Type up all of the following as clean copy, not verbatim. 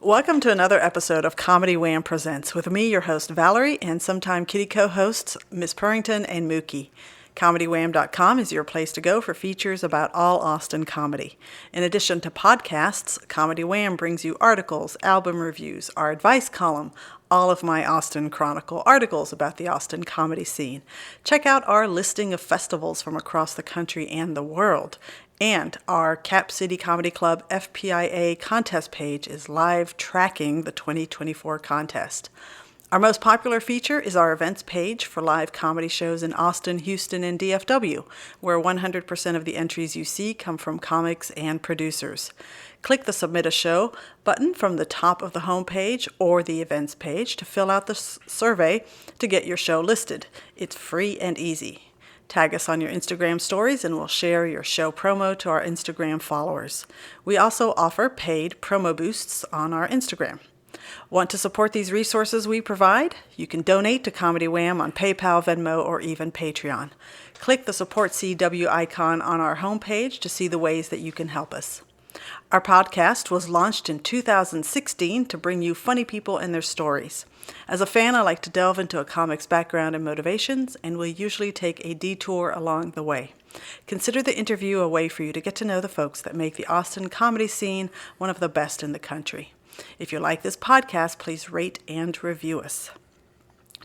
Welcome to another episode of Comedy Wham Presents with me, your host Valerie, and sometime kitty co-hosts Miss Purrington and Mookie. ComedyWham.com is your place to go for features about all Austin comedy. In addition to podcasts, Comedy Wham brings you articles, album reviews, our advice column, all of my Austin Chronicle articles about the Austin comedy scene. Check out our listing of festivals from across the country and the world. And our Cap City Comedy Club FPIA contest page is live tracking the 2024 contest. Our most popular feature is our events page for live comedy shows in Austin, Houston, and DFW, where 100% of the entries you see come from comics and producers. Click the Submit a Show button from the top of the homepage or the events page to fill out the survey to get your show listed. It's free and easy. Tag us on your Instagram stories and we'll share your show promo to our Instagram followers. We also offer paid promo boosts on our Instagram. Want to support these resources we provide? You can donate to Comedy Wham on PayPal, Venmo, or even Patreon. Click the Support CW icon on our homepage to see the ways that you can help us. Our podcast was launched in 2016 to bring you funny people and their stories. As a fan, I like to delve into a comic's background and motivations, and will usually take a detour along the way. Consider the interview a way for you to get to know the folks that make the Austin comedy scene one of the best in the country. If you like this podcast, please rate and review us.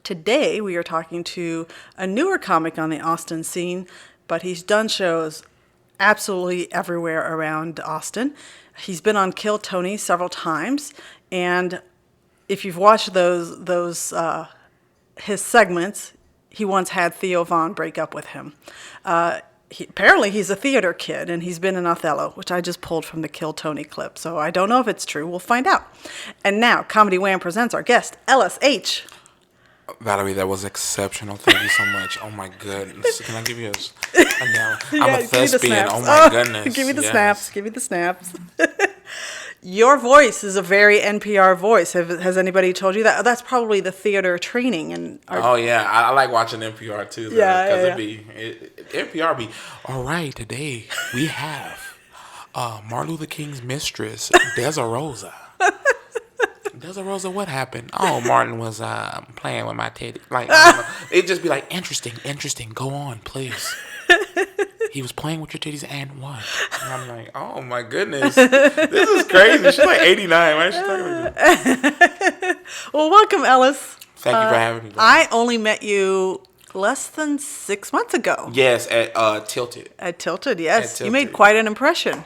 Today, we are talking to a newer comic on the Austin scene, but he's done shows absolutely everywhere around Austin. He's been on Kill Tony several times, and if you've watched his segments, he once had Theo Von break up with him. Apparently he's a theater kid, and he's been in Othello, which I just pulled from the Kill Tony clip, so I don't know if it's true. We'll find out. And now, Comedy Wham presents our guest, Ellis Aych. Valerie, that was exceptional. Thank you so much. Oh my goodness. Can I give you I'm a thespian. Oh my goodness. Give me the snaps. Give me the snaps. Your voice is a very NPR voice. Has anybody told you that? That's probably the theater training. I like watching NPR too. NPR be, all right, today we have Martin Luther King's mistress, Desa-Rosa. Desa-Rosa, what happened? Oh, Martin was playing with my teddy. It'd just be like, interesting. Go on, please. He was playing with your titties and what? And I'm like, oh my goodness. This is crazy. She's like 89. Why is she talking like that? Well, welcome, Ellis. Thank you for having me. I only met you less than 6 months ago. Yes, at Tilted. At Tilted, yes. At Tilted. You made quite an impression.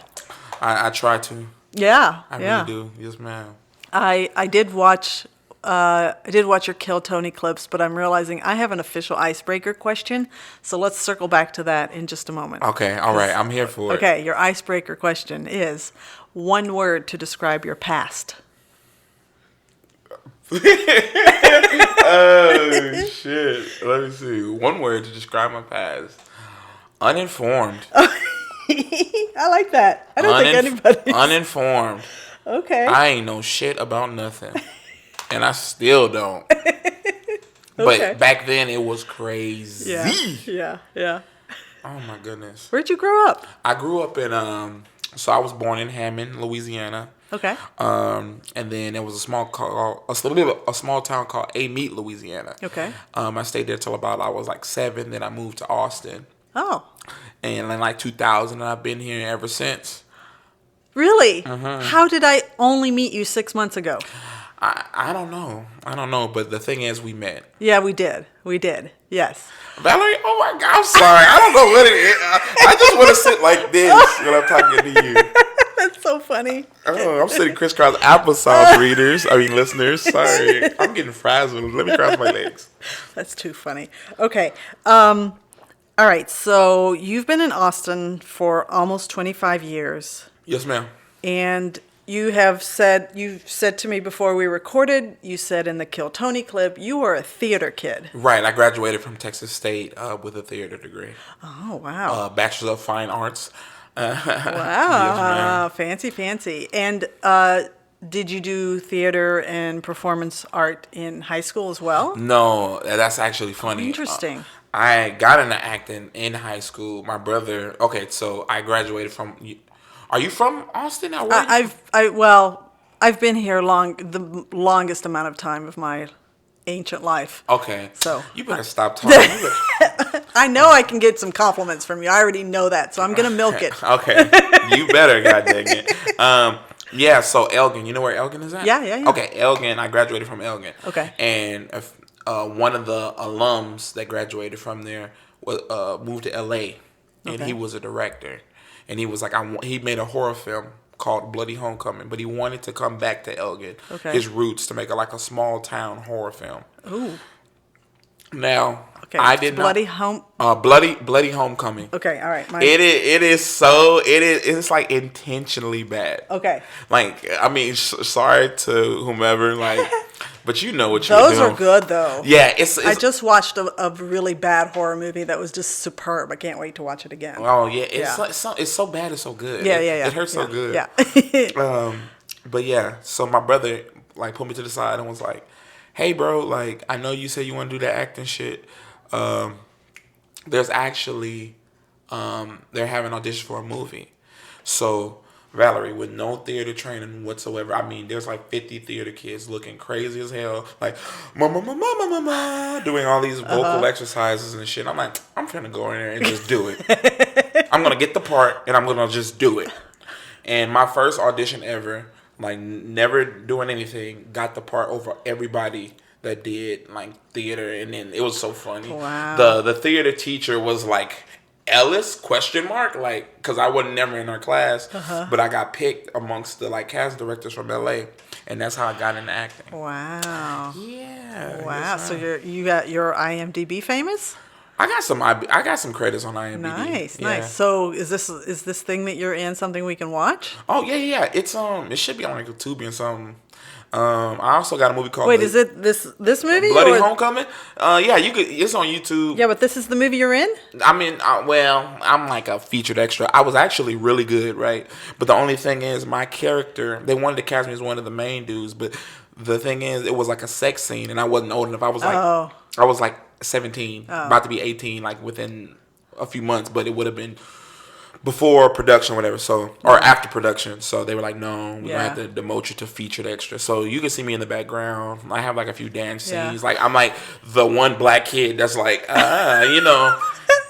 I try to. Yeah. I really do. Yes, ma'am. I did watch your Kill Tony clips, but I'm realizing I have an official icebreaker question, so let's circle back to that in just a moment. Okay, all right, I'm here for it. Okay, your icebreaker question is one word to describe your past. Oh, shit. Let me see. One word to describe my past. Uninformed. I like that. I don't think anybody. Uninformed. Okay. I ain't know shit about nothing. And I still don't. But back then it was crazy. Yeah. Oh my goodness. Where'd you grow up? I grew up in so I was born in Hammond, Louisiana. Okay. And then there was a small town called Amite, Louisiana. Okay. I stayed there till about I was like 7, then I moved to Austin. Oh. And in like 2000 I've been here ever since. Really? Uh-huh. How did I only meet you 6 months ago? I don't know. But the thing is, we met. Yeah, we did. Yes. Valerie, oh my God, I'm sorry. I don't know what it is. I just want to sit like this when I'm talking to you. That's so funny. Oh, I'm sitting crisscross applesauce listeners. Sorry. I'm getting frazzled. Let me cross my legs. That's too funny. Okay. All right. So you've been in Austin for almost 25 years. Yes, ma'am. And you've said to me before we recorded, you said in the Kill Tony clip, you were a theater kid. Right. I graduated from Texas State with a theater degree. Oh, wow. Bachelor of Fine Arts. Wow. Yes, fancy. And did you do theater and performance art in high school as well? No, that's actually funny. Interesting. I got into acting in high school. My brother, so I graduated from... Are you from Austin? Well, I've been here the longest amount of time of my ancient life. Okay. So you better stop talking. I know I can get some compliments from you. I already know that, so I'm gonna milk it. Okay. You better, god dang it. Yeah, so Elgin, you know where Elgin is at? Yeah. Okay, Elgin, I graduated from Elgin. Okay. And one of the alums that graduated from there moved to LA, and he was a director. And he was like, he made a horror film called Bloody Homecoming, but he wanted to come back to Elgin, his roots, to make a small town horror film. Ooh. Now, okay. I did Bloody Bloody Homecoming. Okay, all right. It's like intentionally bad. Okay. Like, I mean, sorry to whomever, like, but you know what you're doing. Those are good though. Yeah, I just watched a really bad horror movie that was just superb. I can't wait to watch it again. Oh yeah, it's so bad, it's so good. Yeah. It hurts so good. Yeah. But yeah, so my brother like put me to the side and was like, "Hey, bro, like I know you said you want to do that acting shit. There's actually they're having audition for a movie. So Valerie, with no theater training whatsoever, I mean, there's like 50 theater kids looking crazy as hell, like mama, doing all these vocal exercises and shit. I'm like, I'm finna go in there and just do it. I'm gonna get the part and I'm gonna just do it. And my first audition ever, like never doing anything, got the part over everybody that did like theater, and then it was so funny. Wow. The theater teacher was like, Ellis ? Like, because I wasn't never in her class, but I got picked amongst the like cast directors from LA, and that's how I got into acting. Wow. Yeah. Wow. So you got your IMDb famous? I got some credits on IMDb. Nice. So is this thing that you're in something we can watch? Oh yeah. It's it should be on like Tubi and something. I also got a movie called. Wait, is it this movie? Bloody Homecoming? Yeah, you could. It's on YouTube. Yeah, but this is the movie you're in? I mean, well, I'm like a featured extra. I was actually really good, right? But the only thing is, my character, they wanted to cast me as one of the main dudes, but the thing is, it was like a sex scene, and I wasn't old enough. I was like 17, about to be 18, like within a few months, but it would have been before production or whatever, or after production. So they were like, no, we're going to have to demote you to featured extra. So you can see me in the background. I have like a few dance scenes. Like I'm like the one black kid that's like, you know,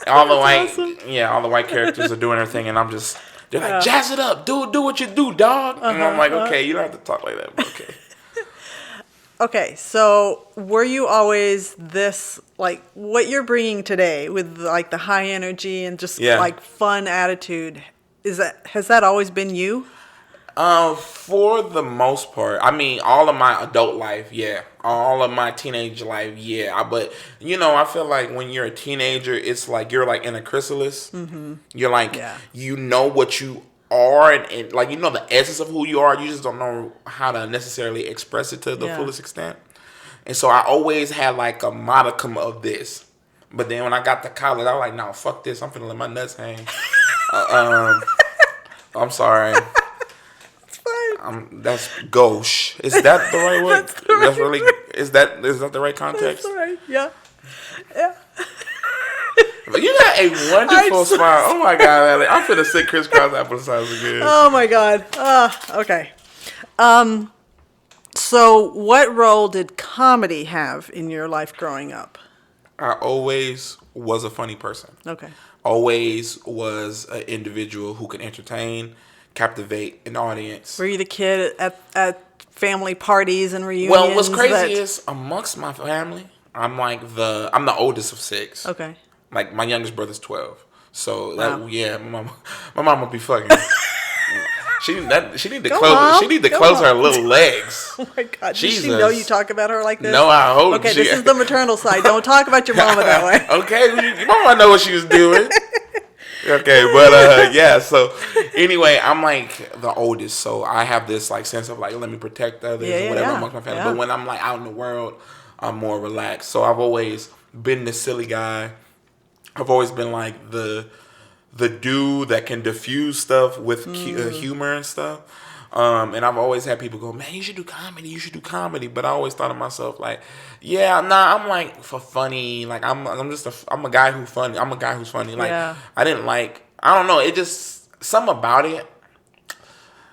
all the white characters are doing their thing, and I'm just, they're like, jazz it up, do what you do, dog. And I'm like, okay, you don't have to talk like that, but okay. Okay, so were you always this, like, what you're bringing today with, like, the high energy and just, like, fun attitude, has that always been you? For the most part. I mean, all of my adult life, yeah. All of my teenage life, yeah. But, you know, I feel like when you're a teenager, it's like you're, like, in a chrysalis. Mm-hmm. You're, like, you know what you are, and like, you know the essence of who you are. You just don't know how to necessarily express it to the fullest extent. And so I always had like a modicum of this, but then when I got to college, I was like, no, fuck this, I'm finna let my nuts hang. I'm sorry. It's fine. That's gauche. Is that the right word? That's really, is that the right context? That's right. Yeah. You got a wonderful smile. Oh my God, I'm finna sit crisscross applesauce again. Oh my God. Okay. So what role did comedy have in your life growing up? I always was a funny person. Okay. Always was an individual who could entertain, captivate an audience. Were you the kid at family parties and reunions? Well, what's crazy is amongst my family, I'm the oldest of 6. Okay. Like my youngest brother's 12. So my mama be fucking. She need to close her little legs. Oh my God! Jesus. Does she know you talk about her like this? No, I hope. Okay, this is the maternal side. Don't talk about your mama that way. Okay, your mama know what she was doing. Okay, but so anyway, I'm like the oldest, so I have this like sense of like, let me protect others or whatever amongst my family. But when I'm like out in the world, I'm more relaxed. So I've always been the silly guy. I've always been like the dude that can diffuse stuff with humor and stuff. And I've always had people go, man, you should do comedy. But I always thought of myself like, I'm like for funny. Like I'm a guy who's funny. I'm a guy who's funny. Like I don't know. It just, something about it.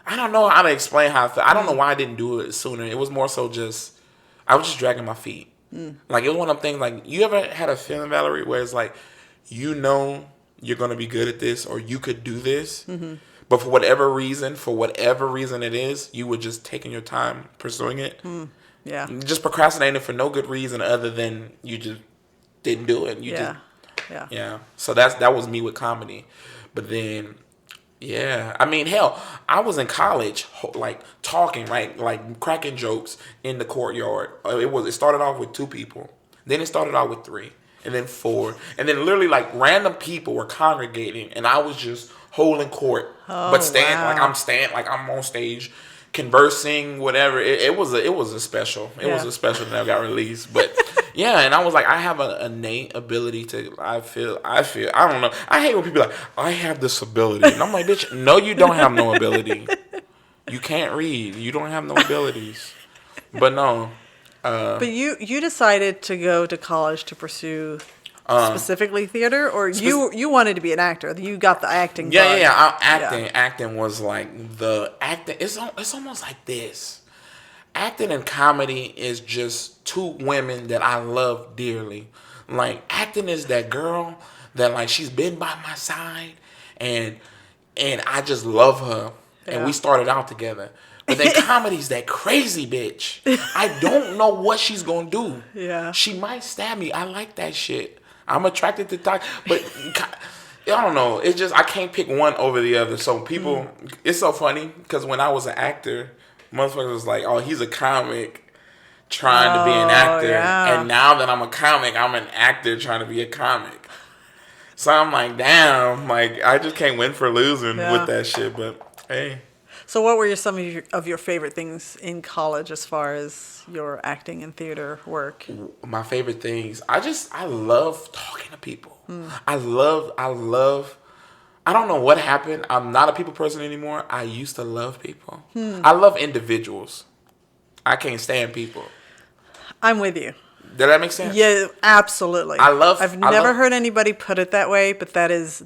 I don't know how to explain how I felt. I don't know why I didn't do it sooner. It was more so just, I was just dragging my feet. Like, it was one of them things, like, you ever had a feeling, Valerie, where it's like, you know you're going to be good at this or you could do this, but for whatever reason it is, you were just taking your time pursuing it. Yeah. Just procrastinating for no good reason other than you just didn't do it. Yeah. So that was me with comedy. But then, yeah, I mean, hell, I was in college, like talking, right, like cracking jokes in the courtyard. It started off with 2 people, then it started out with 3, and then 4, and then literally like random people were congregating, and I was just holding court, but like I'm on stage, conversing, whatever. It was a special. It was a special that never got released, but. Yeah, and I was like, I have an innate ability to, I feel, I don't know. I hate when people are like, I have this ability. And I'm like, bitch, no, you don't have no ability. You can't read. You don't have no abilities. But no. But you decided to go to college to pursue specifically theater, or you wanted to be an actor? You got the acting bug. Yeah. Acting was like the acting. It's almost like this. Acting and comedy is just 2 women that I love dearly. Like, acting is that girl that, like, she's been by my side, and I just love her. And we started out together. But then comedy's that crazy bitch. I don't know what she's gonna do. Yeah. She might stab me. I like that shit. I'm attracted to talk, but I don't know. It's just I can't pick one over the other. So people, it's so funny because when I was an actor, motherfuckers was like, "Oh, he's a comic trying to be an actor," and now that I'm a comic, I'm an actor trying to be a comic. So I'm like, damn, like I just can't win for losing with that shit. But hey. So what were some of your favorite things in college as far as your acting and theater work? My favorite things, I love talking to people. I love. I don't know what happened. I'm not a people person anymore. I used to love people. I love individuals. I can't stand people. I'm with you. Does that make sense? Yeah, absolutely. I've never heard anybody put it that way, but that is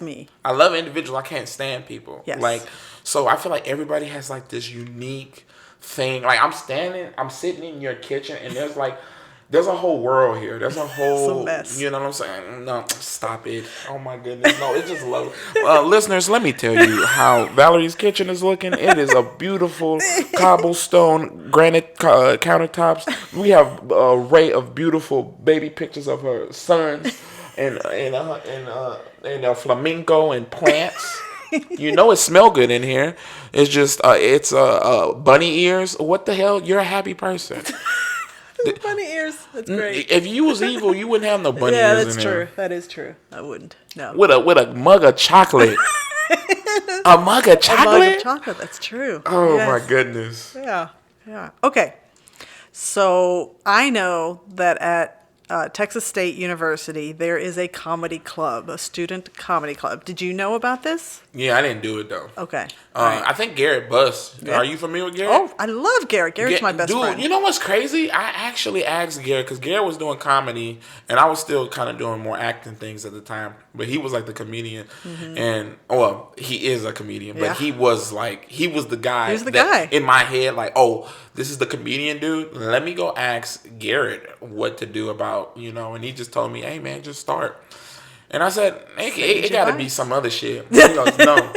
me. I love individuals. I can't stand people. Yes. Like, so I feel like everybody has like this unique thing. Like I'm sitting in your kitchen and there's a whole world here. There's a whole, mess. You know what I'm saying? No, stop it. Oh my goodness. No, it's just lovely. Listeners, let me tell you how Valerie's kitchen is looking. It is a beautiful cobblestone granite countertops. We have an array of beautiful baby pictures of her sons and flamenco and plants. You know it smell good in here. It's just it's bunny ears. What the hell? You're a happy person. Bunny ears. That's great. If you was evil, you wouldn't have no bunny ears. Yeah, that's in true. There. That is true. I wouldn't. No. With a mug of chocolate. A mug of chocolate. A mug of chocolate. That's true. Oh my goodness. Yeah. Okay. So I know that at Texas State University there is a comedy club, a student comedy club. Did you know about this? Yeah, I didn't do it though. Okay. I think Garrett Buss. Yeah. Are you familiar with Garrett? Oh, I love Garrett. Garrett's my best friend. You know what's crazy? I actually asked Garrett because Garrett was doing comedy and I was still kind of doing more acting things at the time. But he was like the comedian, and he is a comedian. But he was the guy. He was the guy in my head. Like, oh, this is the comedian dude. Let me go ask Garrett what to do about and he just told me, hey man, just start. And I said, it got to be some other shit. He goes, no,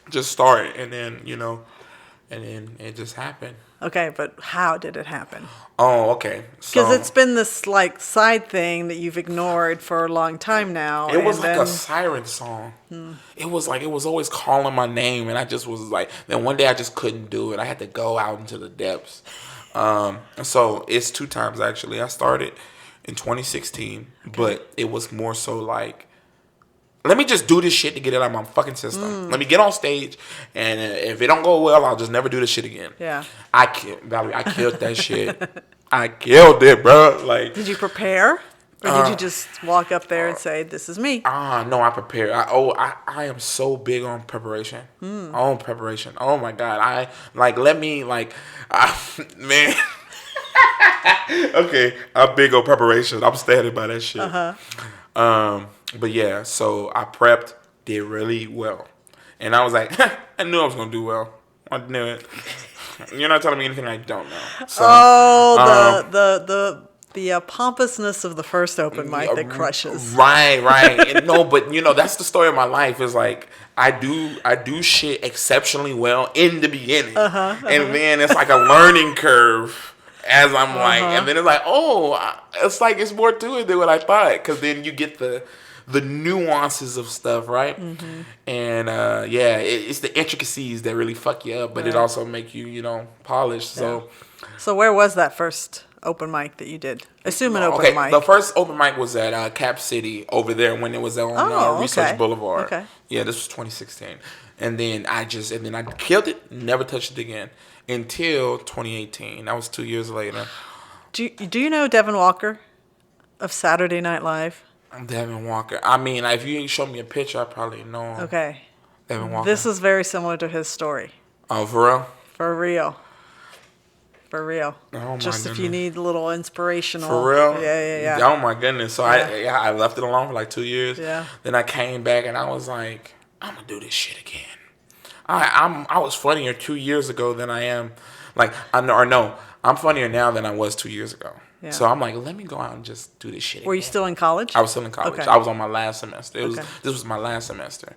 just start. And then, and then it just happened. Okay, but how did it happen? Oh, okay. Because it's been this like side thing that you've ignored for a long time now. It was like a siren song. It was always calling my name. And I just was like, then one day I just couldn't do it. I had to go out into the depths. So it's 2 times actually. I started in 2016, but it was more so like, let me just do this shit to get it out of my fucking system. Let me get on stage, and if it don't go well, I'll just never do this shit again. Yeah. Valerie, I killed that shit. I killed it, bro. Like, did you prepare, or did you just walk up there and say, "This is me"? No, I prepared. I am so big on preparation. On preparation. Oh my god. Man. Okay, I'm big on preparation. I'm standing by that shit. But yeah, so I prepped, did really well, and I was like, I knew I was gonna do well. I knew it. You're not telling me anything I don't know. So, the pompousness of the first open mic that crushes. Right. And no, but that's the story of my life. Is like I do shit exceptionally well in the beginning, and then it's like a learning curve as I'm like, and then it's like, it's like it's more to it than what I thought, because then you get the nuances of stuff, right? Mm-hmm. And it's the intricacies that really fuck you up, but it also make you polished. Yeah. So where was that first open mic that you did? Assume an open mic. The first open mic was at Cap City over there when it was on Research Boulevard. Okay. Yeah, this was 2016. And then I killed it, never touched it again until 2018. That was 2 years later. Do you know Devin Walker of Saturday Night Live? Devin Walker. I mean, if you show me a picture, I probably know him. Okay. Devin Walker. This is very similar to his story. Oh, for real? For real. Oh, just if you need a little inspirational. For real? Yeah. Oh my goodness. So I left it alone for like 2 years. Yeah. Then I came back and I was like, I'm gonna do this shit again. I was funnier 2 years ago than I am. I'm funnier now than I was 2 years ago. Yeah. So I'm like, let me go out and just do this shit again. Were you still in college? I was still in college. Okay. I was on my last semester. This was my last semester.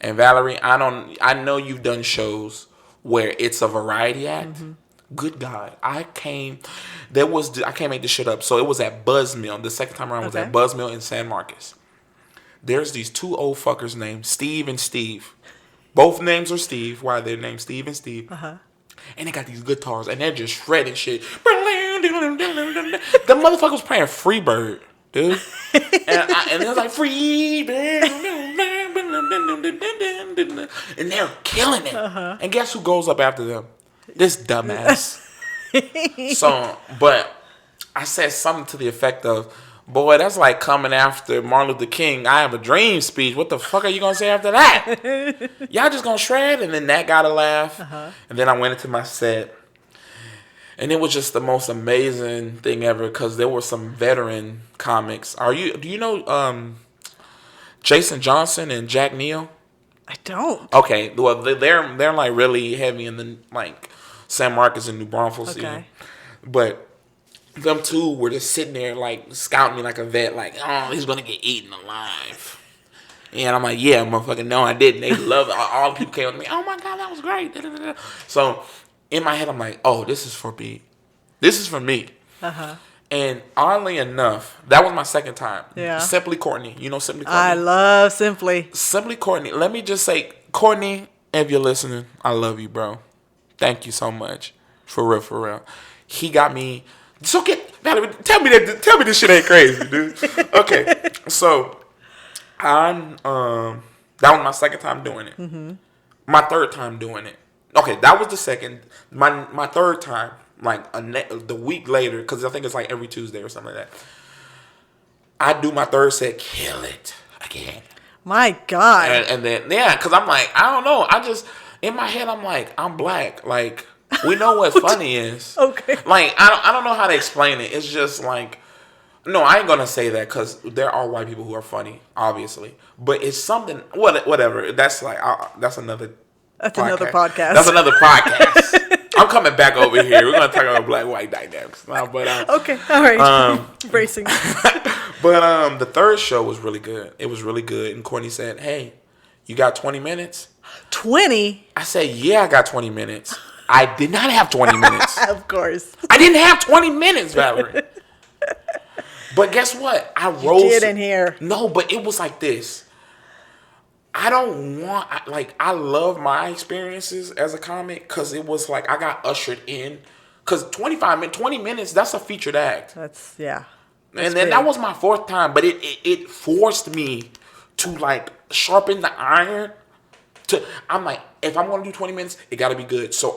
And Valerie, I know you've done shows where it's a variety act. Mm-hmm. Good God. I can't make this shit up. So it was at Buzzmill. The second time around was at Buzzmill in San Marcos. There's these two old fuckers named Steve and Steve. Both names are Steve. Why they're named Steve and Steve. Uh-huh. And they got these guitars and they're just shredding shit. The motherfucker was playing Freebird, dude. And it was like Freebird. And they're killing it. Uh-huh. And guess who goes up after them? This dumbass. But I said something to the effect of, boy, that's like coming after Martin Luther King, I have a dream speech. What the fuck are you going to say after that? Y'all just going to shred? And then that got a laugh. Uh-huh. And then I went into my set. And it was just the most amazing thing ever, because there were some veteran comics. Do you know Jason Johnson and Jack Neal? I don't. Okay, well they're like really heavy in the like San Marcos and New Braunfels. Okay. But them two were just sitting there like scouting me like a vet, like, oh, he's gonna get eaten alive. And I'm like, yeah, motherfucker, no, I didn't. They loved it. All the people came up to me, oh my God, that was great. So in my head, I'm like, oh, this is for me. This is for me. Uh-huh. And oddly enough, that was my second time. Yeah. Symply Courtney. You know Symply Courtney? I love Symply. Symply Courtney. Let me just say, Courtney, if you're listening, I love you, bro. Thank you so much. For real. He got me. So Valerie, tell me this shit ain't crazy, dude. Okay. So that was my second time doing it. Mm-hmm. My third time doing it. Okay, that was the second. My third time, like the week later, because I think it's like every Tuesday or something like that. I do my third set, kill it again. My God. And then, yeah, because I'm like, I don't know. I just, in my head, I'm like, I'm black. Like, we know what funny is. Okay. Like, I don't know how to explain it. It's just like, no, I ain't going to say that, because there are white people who are funny, obviously. But it's something, whatever. That's like, that's another podcast. That's another podcast. I'm coming back over here. We're going to talk about black-white dynamics now. But okay, all right. Bracing. But the third show was really good. It was really good. And Courtney said, hey, you got 20 minutes? 20? I said, yeah, I got 20 minutes. I did not have 20 minutes. Of course. I didn't have 20 minutes, Valerie. But guess what? You didn't hear. No, but it was like this. I love my experiences as a comic, because it was like I got ushered in. Because 20 minutes, that's a featured act. That's and then that was my fourth time, but it forced me to like sharpen the iron. I'm like, if I'm going to do 20 minutes, it got to be good. So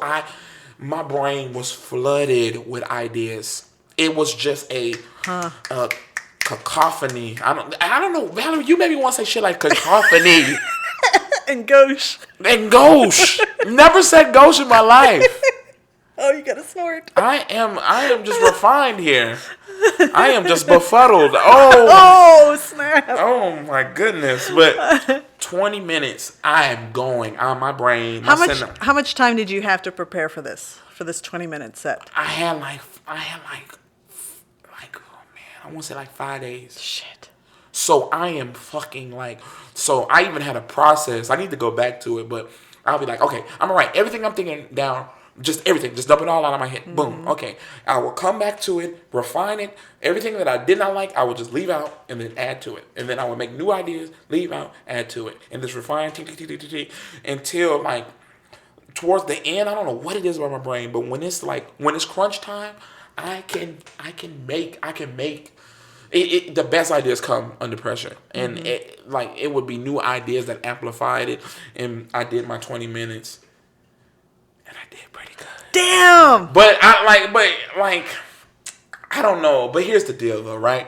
my brain was flooded with ideas. It was just a cacophony. I don't know, Valerie. You maybe want to say shit like cacophony. And gauche. Never said gauche in my life. Oh, you gotta snort. I am just refined here. I am just befuddled. Oh, snap. Oh my goodness. But 20 minutes, I am going on my brain. How much time did you have to prepare for this 20-minute set? I had like, oh man, I want to say like 5 days. Shit. So I am fucking like, so I even had a process. I need to go back to it, but I'll be like, okay, I'm gonna write everything I'm thinking down. Just everything. Just dump it all out of my head. Boom. Okay. I will come back to it, refine it. Everything that I did not like, I will just leave out and then add to it. And then I will make new ideas, leave out, add to it. And just refine until like towards the end, I don't know what it is about my brain, but when it's crunch time, I can make it, the best ideas come under pressure. And it would be new ideas that amplified it. And I did my 20 minutes. And I did pretty good. Damn. But I don't know. But here's the deal, though, right?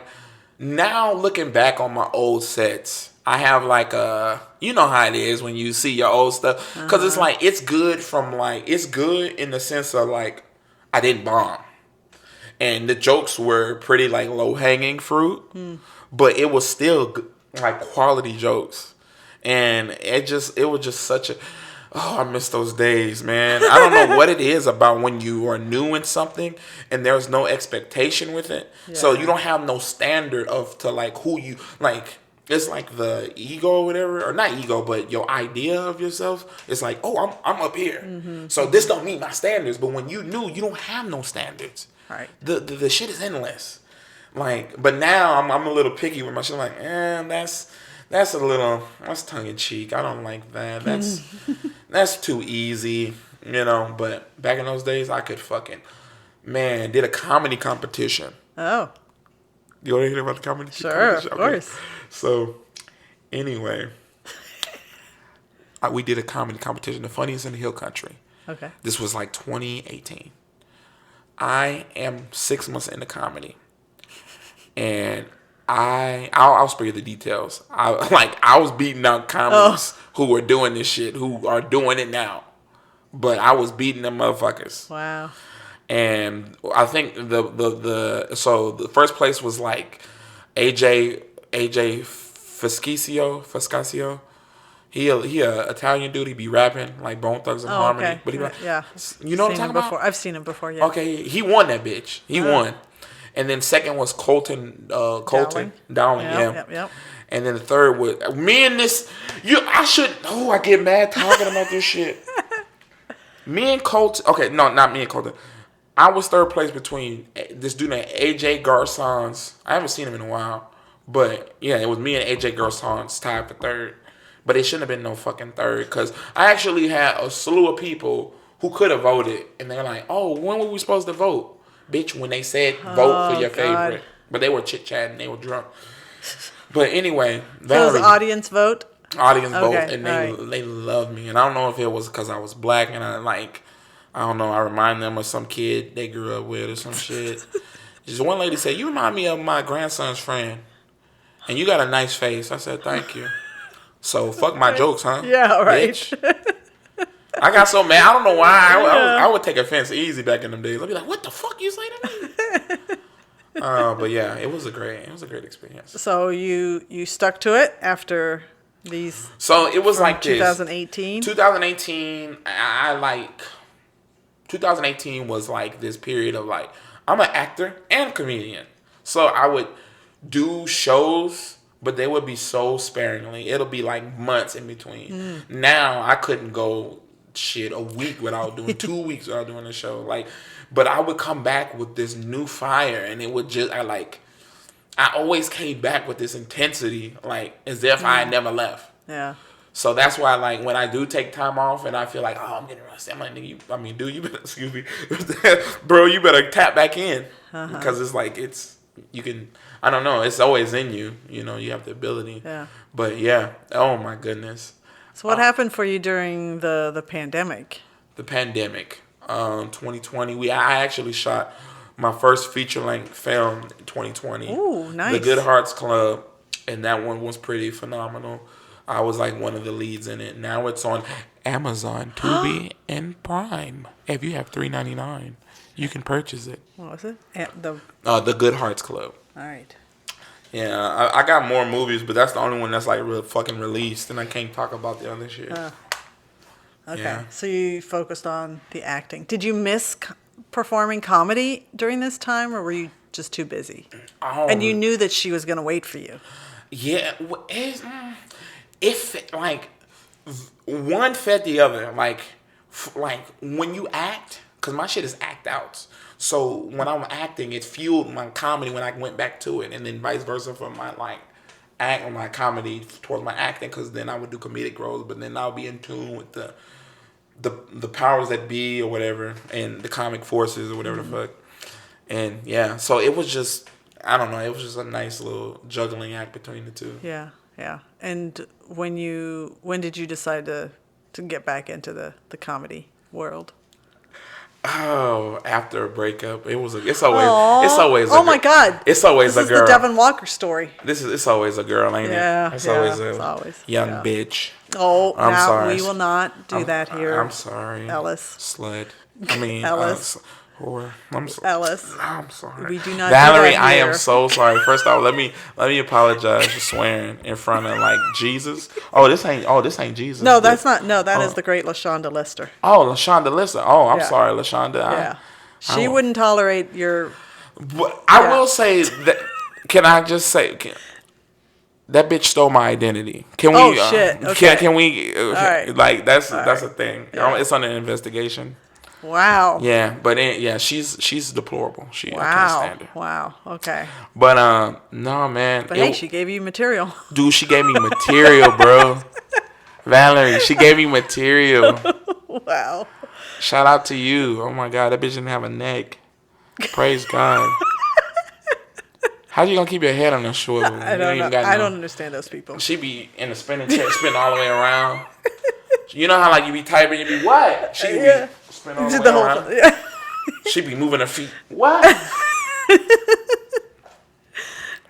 Now looking back on my old sets, I have like you know how it is when you see your old stuff, because it's like it's good in the sense of like I didn't bomb, and the jokes were pretty like low hanging fruit, but it was still like quality jokes, and it was just such a. Oh, I miss those days, man. I don't know what it is about when you are new in something and there's no expectation with it. Yeah. So you don't have no standard to like who you like. It's like the ego or whatever, or not ego, but your idea of yourself. It's like, oh, I'm up here. So this don't meet my standards. But when you new, you don't have no standards. Right. The shit is endless. Like, but now I'm a little picky with my shit. Like, that's tongue in cheek. I don't like that. That's too easy, you know. But back in those days, I could did a comedy competition. Oh. You want to hear about the comedy competition? Sure, of course. So, anyway, we did a comedy competition, the funniest in the Hill Country. Okay. This was like 2018. I am 6 months into comedy, and I'll spare you the details. I was beating out comics who were doing this shit, who are doing it now. But I was beating them motherfuckers. Wow. And I think the first place was like AJ Fascasio. He a Italian dude. He be rapping like Bone Thugs and Harmony. Okay. But he like, yeah. You know what I'm talking about? I've seen him before. Yeah. Okay, he won that bitch. He won. And then second was Colton Dowling. Yep. And then the third was me and this. I get mad talking about this shit. Me and Colton. Okay, no, not me and Colton. I was third place between this dude named AJ Garçons. I haven't seen him in a while, but yeah, it was me and AJ Garçons tied for third. But it shouldn't have been no fucking third, because I actually had a slew of people who could have voted, and they're like, "Oh, when were we supposed to vote?" Bitch, when they said vote for your favorite. But they were chit-chatting, they were drunk. But anyway. So it was audience vote? Audience vote, and they love me. And I don't know if it was because I was black and I don't know, I remind them of some kid they grew up with or some shit. Just one lady said, "You remind me of my grandson's friend. And you got a nice face." I said, "Thank you." So, fuck my jokes, huh? Yeah, right. Bitch. I got so mad. I don't know why. I would take offense easy back in them days. I'd be like, "What the fuck you say to me?" But yeah, it was a great experience. So you stuck to it after these. So it was like 2018. 2018. 2018 was like this period of like, I'm an actor and comedian, so I would do shows, but they would be so sparingly. It'll be like months in between. Now I couldn't go a week without doing 2 weeks without doing a show. But I would come back with this new fire, and it would just I always came back with this intensity, like as if I had never left. Yeah. So that's why, like, when I do take time off and I feel like, oh, I'm getting rusty, I'm like, nigga, dude, you better, excuse me, bro, you better tap back in. Because it's like, you can, I don't know, it's always in you, you know, you have the ability. Yeah. But yeah, oh my goodness. So what happened for you during the pandemic? The pandemic, 2020, I actually shot my first feature-length film in 2020. Ooh, nice. The Good Hearts Club, and that one was pretty phenomenal. I was like one of the leads in it. Now it's on Amazon, Tubi, and Prime. If you have $3.99, you can purchase it. What was it? The Good Hearts Club. All right. Yeah, I got more movies, but that's the only one that's like real fucking released, and I can't talk about the other shit. Okay, Yeah. so you focused on the acting. Did you miss performing comedy during this time, or were you just too busy? And you knew that she was going to wait for you. Yeah, if like one fed the other, like when you act, because my shit is act outs. So when I'm acting, it fueled my comedy when I went back to it, and then vice versa for my my comedy towards my acting, because then I would do comedic roles, but then I'll be in tune with the powers that be or whatever, and the comic forces or whatever the fuck. And yeah, so it was just, I don't know, it was just a nice little juggling act between the two. Yeah, yeah. And when did you decide to get back into the comedy world? Oh, after a breakup, it's always oh my God, it's always a girl. This is the Devin Walker story. It's always a girl, ain't it? It's always a young yeah. bitch. Oh, I'm sorry. We will not do that here. I'm sorry, Ellis. Slut. I mean, Ellis. Whore. Ellis. I'm sorry. We do not. Valerie, do that I here. am so sorry. First off, let me apologize for swearing in front of Jesus. This ain't Jesus. No, that's not. No, that is the great LaShonda Lister. Oh, LaShonda Lister. Oh, I'm Yeah. sorry, LaShonda. Yeah, she wouldn't tolerate your. But I will say that. Can I just say? That bitch stole my identity. Can we? Oh shit! Okay. Can we? Right. Like that's a thing. Yeah. It's under investigation. Wow. Yeah, but she's deplorable. I can't Wow. stand her. Wow. Okay. But no, man. But hey, she gave you material. Dude, she gave me material, bro. Valerie, she gave me material. Wow. Shout out to you. Oh my God, that bitch didn't have a neck. Praise God. How you gonna keep your head on a swivel? I don't know. I don't understand those people. She be in a spinning chair, spinning all the way around. You know how you be typing, you be what? She be spinning all the way around. Yeah. She be moving her feet. What?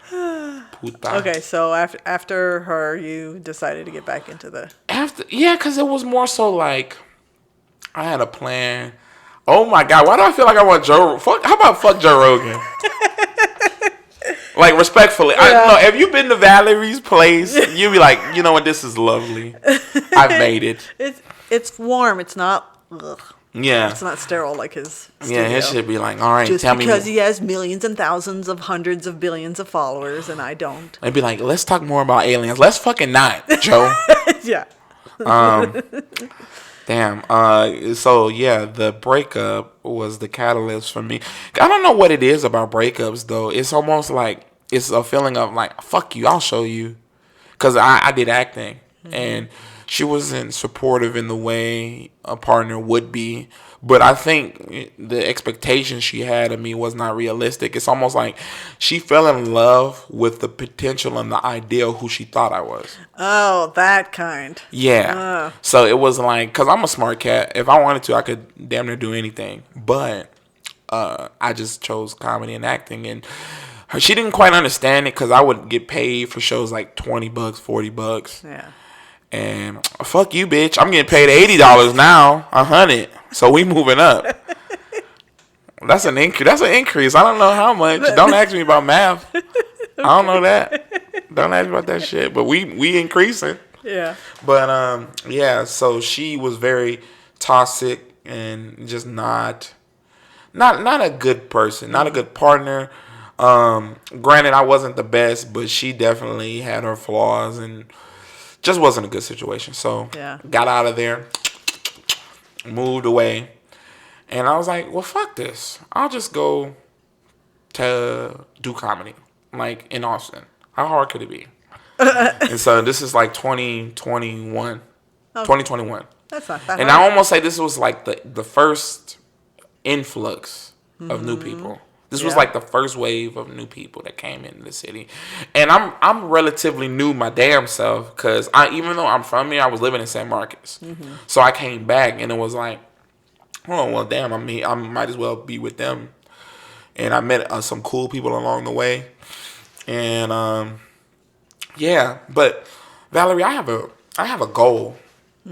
Puta. Okay, so after her, you decided to get back into the. Because it was more so like I had a plan. Oh my God, why do I feel like I want Joe? How about fuck Joe Rogan? Like, respectfully, I don't know. If you've been to Valerie's place, you'll be like, you know what, this is lovely. I've made it. It's warm. It's not. Ugh. Yeah. It's not sterile like his studio. Yeah, his shit be like, all right, just tell me. Just because he has millions and thousands of hundreds of billions of followers and I don't. I'd be like, let's talk more about aliens. Let's fucking not, Joe. Yeah. Damn. So yeah, the breakup was the catalyst for me. I don't know what it is about breakups though. It's almost like it's a feeling of like, fuck you, I'll show you. Cause I did acting, and she wasn't supportive in the way a partner would be. But I think the expectation she had of me was not realistic. It's almost like she fell in love with the potential and the ideal who she thought I was. Oh, that kind. Yeah. So it was like, because I'm a smart cat. If I wanted to, I could damn near do anything. But I just chose comedy and acting. And she didn't quite understand it because I would get paid for shows like $20, $40. Yeah. And fuck you, bitch. I'm getting paid $80 now. $100. So we moving up. That's an increase. I don't know how much. Don't ask me about math. Okay. I don't know that. Don't ask me about that shit. But we increasing. Yeah. But yeah. So she was very toxic and just not a good person, not a good partner. Granted, I wasn't the best, but she definitely had her flaws and just wasn't a good situation. So got out of there, moved away, and I was like, well, fuck this. I'll just go to do comedy, like in Austin. How hard could it be? And so this is like 2021. 2021. That's not that and hard. I almost say this was like the first influx of new people. This was like the first wave of new people that came into the city. And I'm relatively new my damn self because even though I'm from here, I was living in San Marcos. So I came back and it was like, oh, well, damn, I might as well be with them. And I met some cool people along the way. And yeah, but Valerie, I have a goal.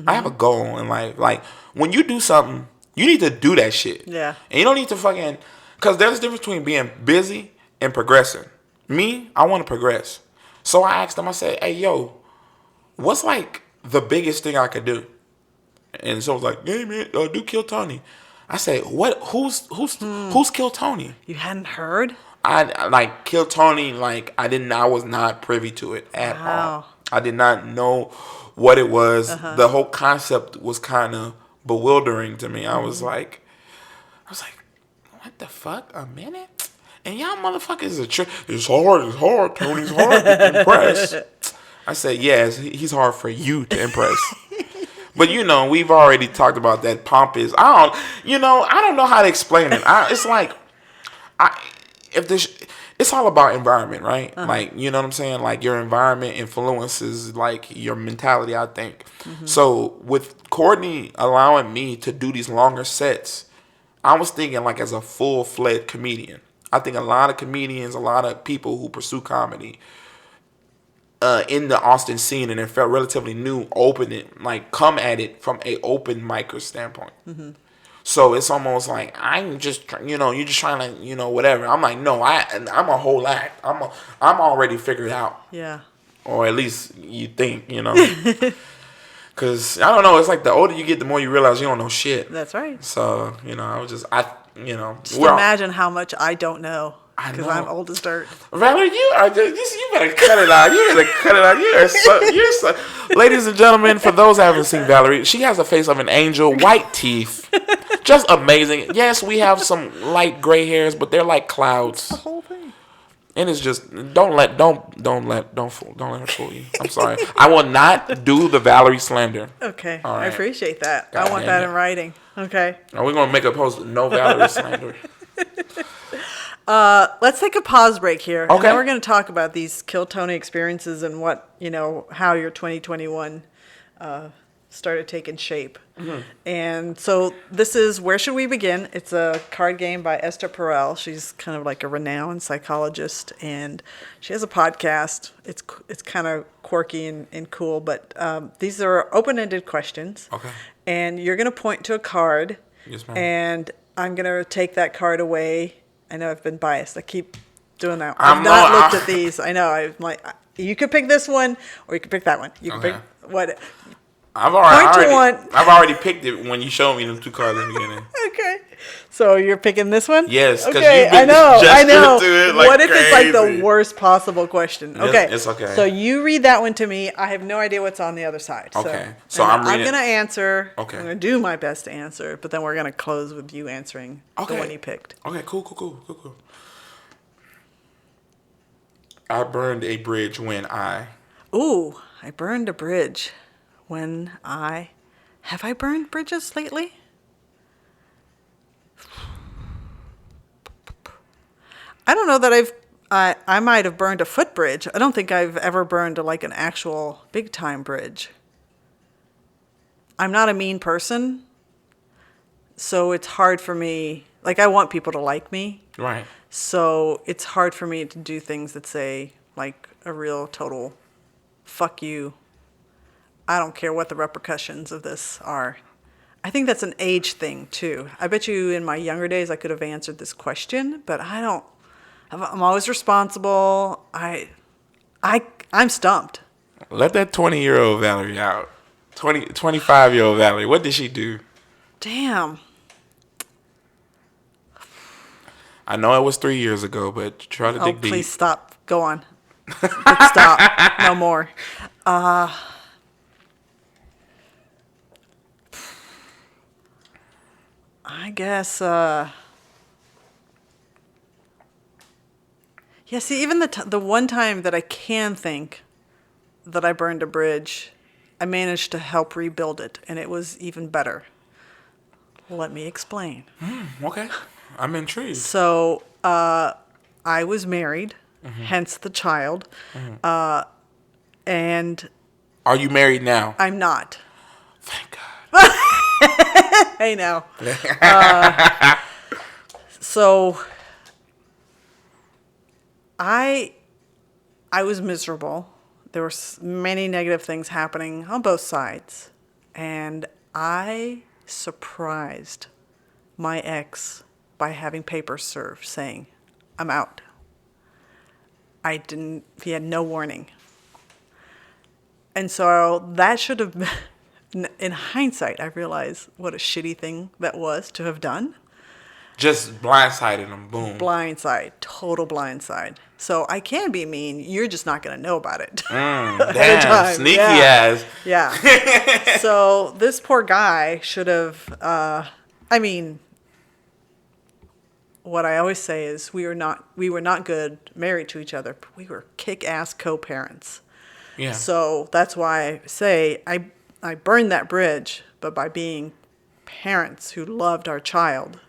I have a goal in life. Like, when you do something, you need to do that shit. Yeah. And you don't need to fucking... Because there's a difference between being busy and progressing. Me, I want to progress. So I asked him, I said, hey, yo, what's like the biggest thing I could do? And so I was like, hey, man, do Kill Tony. I said, what? Who's Kill Tony? You hadn't heard? I like Kill Tony. Like, I was not privy to it at all. I did not know what it was. The whole concept was kind of bewildering to me. I was like, what the fuck? A minute? And y'all motherfuckers it's hard. Tony's hard to impress. I said, yes, he's hard for you to impress. But we've already talked about that pompous. I don't know how to explain it. It's all about environment, right? Like, you know what I'm saying? Like, your environment influences like your mentality, I think. So with Courtney allowing me to do these longer sets, I was thinking like as a full-fledged comedian. I think a lot of comedians, a lot of people who pursue comedy in the Austin scene and it felt relatively new, come at it from a open micer standpoint. So it's almost like I'm just, you're just trying to, whatever. I'm like, no, I'm a whole act. I'm already figured out. Yeah. Or at least you think, Because, I don't know, it's like the older you get, the more you realize you don't know shit. That's right. So, I was just imagine how much I don't know. Because I'm old as dirt. Valerie, you better cut it out. You better cut it out. You're so. Ladies and gentlemen, for those who haven't seen Valerie, she has the face of an angel, white teeth, just amazing. Yes, we have some light gray hairs, but they're like clouds. The whole thing. And it's just don't let her fool you. I'm sorry. I will not do the Valerie slander. Okay, right. I appreciate that. God I want that in writing. Okay. Are we gonna make a post? No Valerie slander. Let's take a pause break here. Okay. And then we're going to talk about these Kill Tony experiences and what, how your 2021 started taking shape. And so this is Where Should We Begin? It's a card game by Esther Perel. She's kind of like a renowned psychologist, and she has a podcast. It's kind of quirky and cool, but these are open-ended questions. Okay. And you're going to point to a card. Yes, ma'am. And I'm going to take that card away. I know I've been biased. I keep doing that. I've not looked at these. I know. I'm like, you could pick this one, or you could pick that one. You can pick what. I've already picked it when you showed me them two cards in the beginning. Okay. So you're picking this one? Yes. Okay. I know. To it like what if crazy. it's like the worst possible question? Okay. It's okay. So you read that one to me. I have no idea what's on the other side. Okay. So I'm going to answer. Okay. I'm going to do my best to answer, but then we're going to close with you answering the one you picked. Okay. Cool. I burned a bridge when I... Ooh, I burned a bridge when I... Have I burned bridges lately? I don't know that I might have burned a footbridge. I don't think I've ever burned like an actual big time bridge. I'm not a mean person, so it's hard for me. Like, I want people to like me. Right. So it's hard for me to do things that say like a real total fuck you. I don't care what the repercussions of this are. I think that's an age thing too. I bet you in my younger days I could have answered this question, but I don't. I'm always responsible. I'm stumped. Let that 20-year-old Valerie out. 25-year-old Valerie. What did she do? Damn. I know it was 3 years ago, but try to dig deep. Please stop. Go on. Stop. No more. I guess, yeah, see, even the one time that I can think that I burned a bridge, I managed to help rebuild it, and it was even better. Let me explain. Okay. I'm intrigued. So, I was married, hence the child, and... Are you married now? I'm not. Thank God. Hey, now. So... I was miserable. There were many negative things happening on both sides. And I surprised my ex by having papers served saying, I'm out. He had no warning. And so that should have been, in hindsight, I realize what a shitty thing that was to have done. Just blindsided him. Boom. Blindside, total blindside. So I can be mean. You're just not going to know about it. Damn, sneaky ass. Yeah. So this poor guy should have, what I always say is we were not good married to each other, but we were kick-ass co-parents. Yeah. So that's why I say I burned that bridge, but by being parents who loved our child,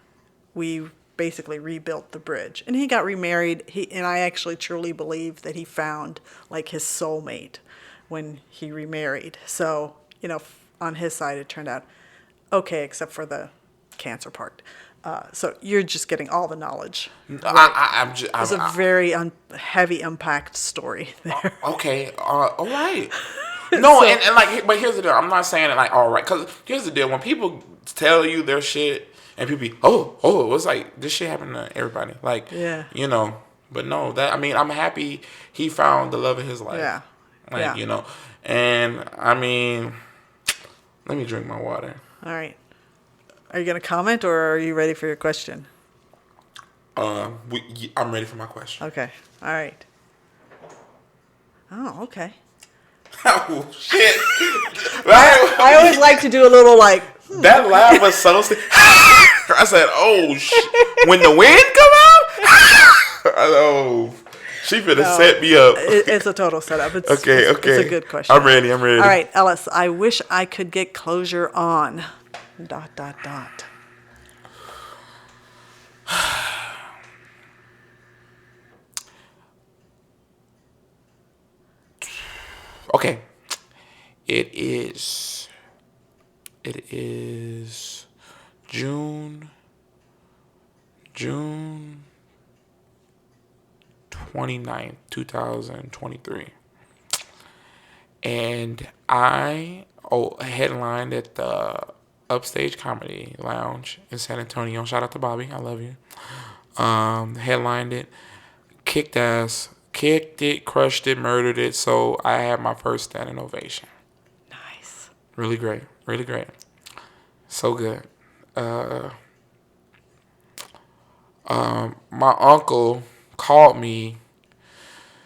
we basically rebuilt the bridge. And he got remarried. And I actually truly believe that he found like his soulmate when he remarried. So, on his side, it turned out okay, except for the cancer part. So you're just getting all the knowledge. Right? It's a very heavy unpacked story there. Okay, all right. No, so, but here's the deal. I'm not saying it like all right, because here's the deal. When people tell you their shit, and people be, oh, it's like this shit happened to everybody. Like, yeah. But no, I'm happy he found the love of his life. Yeah. And let me drink my water. All right. Are you going to comment or are you ready for your question? I'm ready for my question. Okay. All right. Oh, okay. Oh, shit. I always like to do a little like. That laugh was so I said, oh, when the wind come out? Oh, she finna set me up. It's a total setup. Okay. It's a good question. I'm ready. All right, Ellis, I wish I could get closure on ... Okay. It is June 29th, 2023. And I headlined at the Upstage Comedy Lounge in San Antonio. Shout out to Bobby. I love you. Headlined it. Kicked ass. Kicked it, crushed it, murdered it. So I had my first standing ovation. Nice. Really great. Really great. So good. My uncle called me.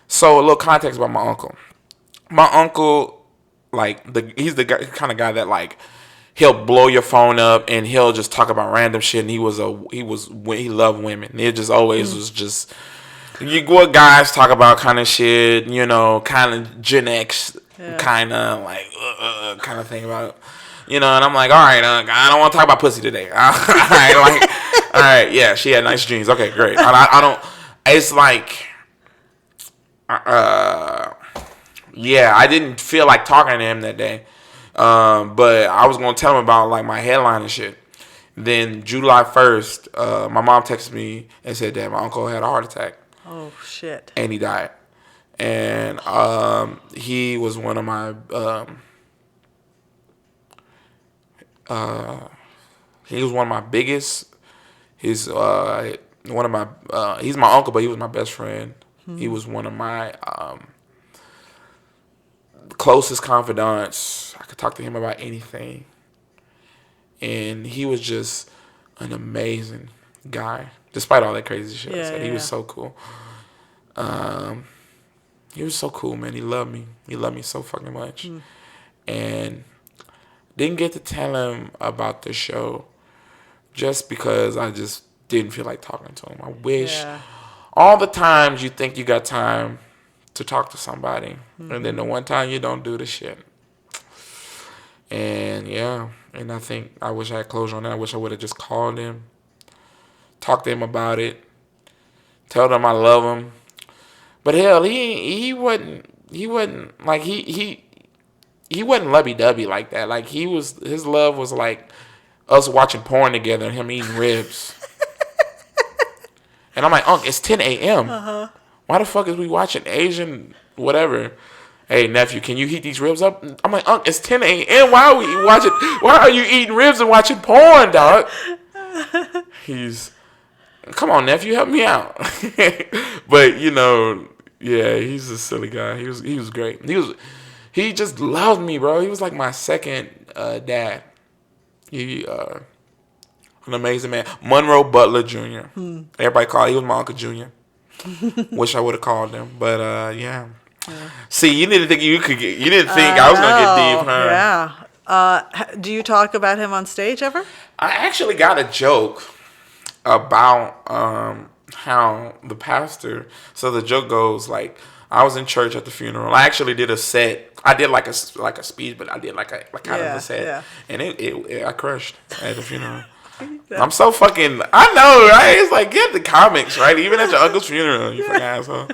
So a little context about my uncle. My uncle, he's the kind of guy that he'll blow your phone up and he'll just talk about random shit. And he loved women. It just always was just. What guys talk about kind of shit, kind of Gen X, kind of kind of thing about, and I'm like, all right, I don't want to talk about pussy today. All right, all right, yeah, she had nice jeans. Okay, great. I don't. It's like, yeah, I didn't feel like talking to him that day, but I was gonna tell him about my headline and shit. Then July 1st, my mom texted me and said that my uncle had a heart attack. Oh, shit. And he died. And he was one of my biggest. He's my uncle, but he was my best friend. He was one of my closest confidants. I could talk to him about anything. And he was just an amazing guy. Despite all that crazy shit I said. He was so cool. He was so cool, man. He loved me. He loved me so fucking much. And didn't get to tell him about the show just because I just didn't feel like talking to him. I wish all the times you think you got time to talk to somebody, and then the one time you don't do the shit. And and I think I wish I had closure on that. I wish I would have just called him. Talk to him about it. Tell them I love him. But hell, he wasn't like he wasn't lovey-dovey like that. Like his love was like us watching porn together and him eating ribs. And I'm like, Unc, it's 10 a.m. Why the fuck is we watching Asian whatever? hey nephew, can you heat these ribs up? I'm like, Unc, it's 10 a.m. Why are you eating ribs and watching porn, dog? Come on, nephew, help me out. But yeah, he's a silly guy. He was great. He just loved me, bro. He was like my second dad. He an amazing man. Monroe Butler Jr. Everybody he was my Uncle Jr. Wish I would have called him, but yeah. See, you didn't think I was gonna get deep, huh? Yeah. Do you talk about him on stage ever? I actually got a joke about how the pastor. So the joke goes like, I was in church at the funeral. I actually did a set. I did like a speech, but I did like kind of a set, and it I crushed at the funeral. I'm so fucking. I know, right? It's like, get the comics, right? Even at your uncle's funeral, you fucking asshole.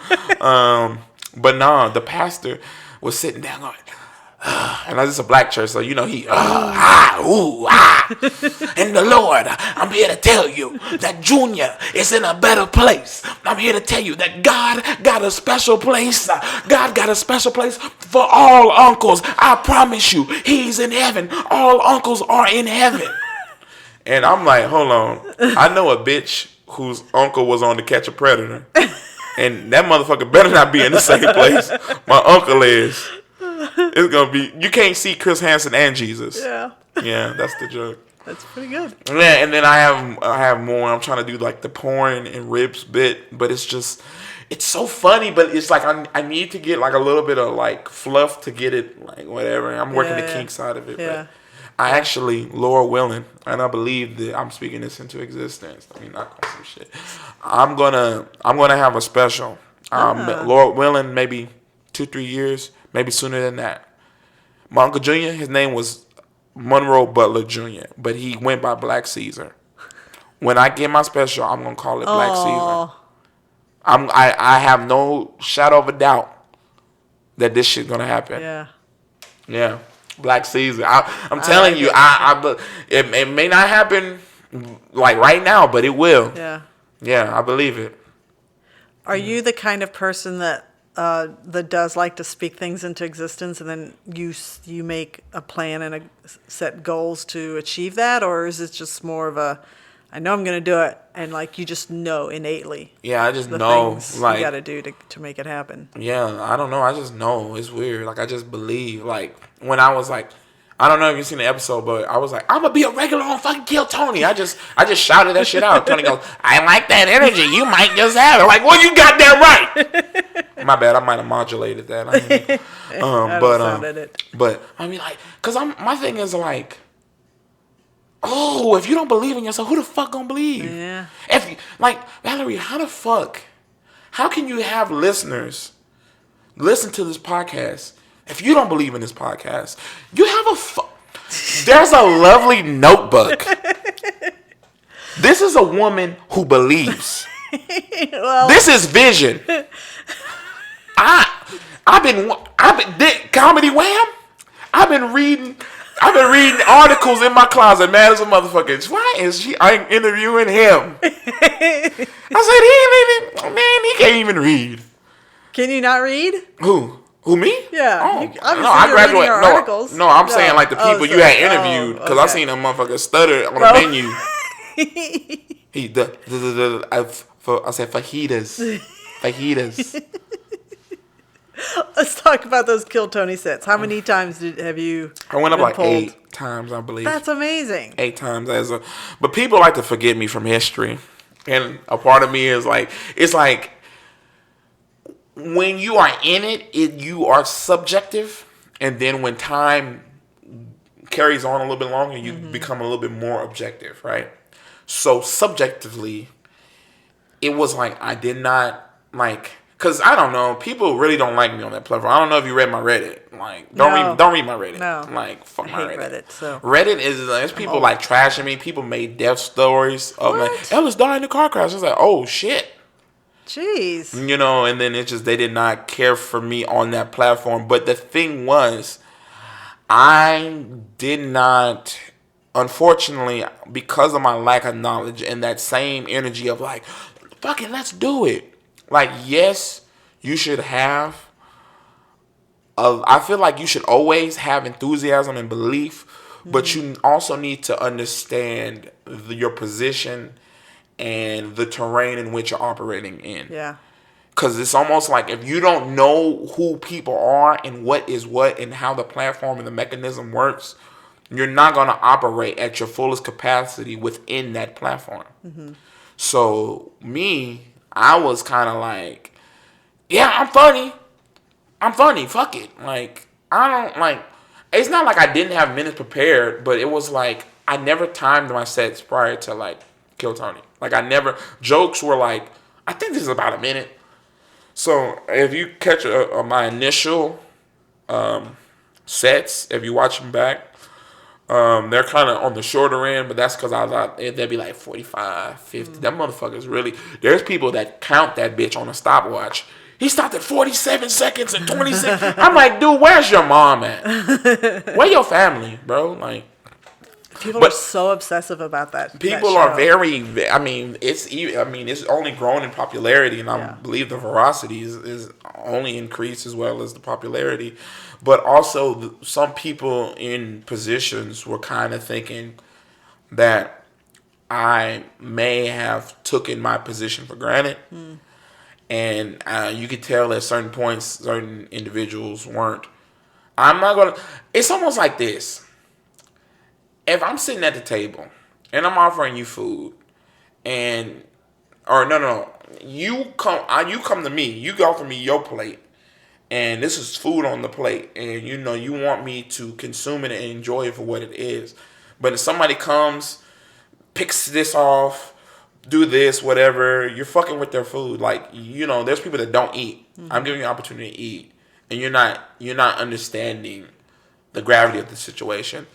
But no, the pastor was sitting down going, and it's a black church, so he, and the Lord, I'm here to tell you that Junior is in a better place. I'm here to tell you that God got a special place. God got a special place for all uncles. I promise you, He's in heaven. All uncles are in heaven. And I'm like, hold on. I know a bitch whose uncle was on To Catch a Predator. And that motherfucker better not be in the same place my uncle is. It's going to be, you can't see Chris Hansen and Jesus. Yeah. Yeah, that's the joke. That's pretty good. Yeah, and then I have more. I'm trying to do like the porn and ribs bit. But it's so funny. But it's like I need to get like a little bit of like fluff to get it like whatever. I'm working the kink side of it. Yeah. But I actually, Lord willing, and I believe that I'm speaking this into existence. I mean, knock on some shit. I'm gonna have a special. Lord willing, maybe 2-3 years, maybe sooner than that. My Uncle Junior, his name was Monroe Butler Jr., but he went by Black Caesar. When I get my special, I'm gonna call it Black Caesar. I have no shadow of a doubt that this shit's gonna happen. Yeah. Yeah. Black Caesar. I'm telling you, it may not happen like right now, but it will. Yeah. Yeah, I believe it. Are you the kind of person that does like to speak things into existence, and then you make a plan and set goals to achieve that, or is it just more of a, I know I'm going to do it, and like you just know innately? Yeah, I just know things like you got to do to make it happen. Yeah, I don't know. I just know. It's weird. Like I just believe. Like when I was like, I don't know if you've seen the episode, but I was like, I'm gonna be a regular on fucking Kill Tony. I just shouted that shit out. Tony goes, I like that energy. You might just have it. Like, well, you got that right. My bad. I might have modulated that. But I mean, like, cause my thing is like, oh, if you don't believe in yourself, who the fuck gonna believe? Yeah. If you, like, Valerie, how can you have listeners listen to this podcast if you don't believe in this podcast? You have there's a lovely notebook. This is a woman who believes. Well, this is vision. I've been Comedy Wham. I've been reading articles in my closet, mad as a motherfucker. Why is I'm interviewing him? I said, he can't even read. Can you not read? Who me? Yeah. I graduated. Articles. No, I'm saying like the people you had interviewed, because I seen a motherfucker stutter on the menu. I said fajitas. Let's talk about those Kill Tony sets. How many times have you? I went up like pulled? 8 times, I believe. That's amazing. 8 times but people like to forget me from history, and a part of me is like, it's like when you are in it, you are subjective, and then when time carries on a little bit longer, you become a little bit more objective, right? So subjectively, it was like I did not like. Cause I don't know, people really don't like me on that platform. I don't know if you read my Reddit. Like, don't read my Reddit. No, like fuck my Reddit. So Reddit is people like trashing me. People made death stories of like Ellis died in a car crash. It's like, oh shit. Jeez. And then it's just they did not care for me on that platform. But the thing was, I did not, unfortunately, because of my lack of knowledge and that same energy of like, fuck it, let's do it. Like, yes, you should have I feel like you should always have enthusiasm and belief, but you also need to understand your position and the terrain in which you're operating in. Yeah. Because it's almost like if you don't know who people are and what is what and how the platform and the mechanism works, you're not going to operate at your fullest capacity within that platform. Mm-hmm. So I was kind of like, yeah, I'm funny. Fuck it. Like, I don't like. It's not like I didn't have minutes prepared, but it was like I never timed my sets prior to like Kill Tony. Like jokes were like, I think this is about a minute. So if you catch my initial sets, if you watch them back, they're kind of on the shorter end, but that's because I thought they'd be like 45, 50. Them motherfuckers really. There's people that count that bitch on a stopwatch. He stopped at 47 seconds and 26. I'm like, dude, where's your mom at? Where your family, bro? Like, people are so obsessive about that. People are very. I mean, it's only grown in popularity, and I believe the veracity is only increased as well as the popularity. But also, some people in positions were kind of thinking that I may have taken my position for granted. And you could tell at certain points, certain individuals weren't. I'm not going to... It's almost like this. If I'm sitting at the table and I'm offering you food no. You come to me. You offer me your plate. And this is food on the plate. And you want me to consume it and enjoy it for what it is. But if somebody comes, picks this off, do this, whatever, you're fucking with their food. Like, there's people that don't eat. Mm-hmm. I'm giving you an opportunity to eat. And you're not understanding the gravity of the situation.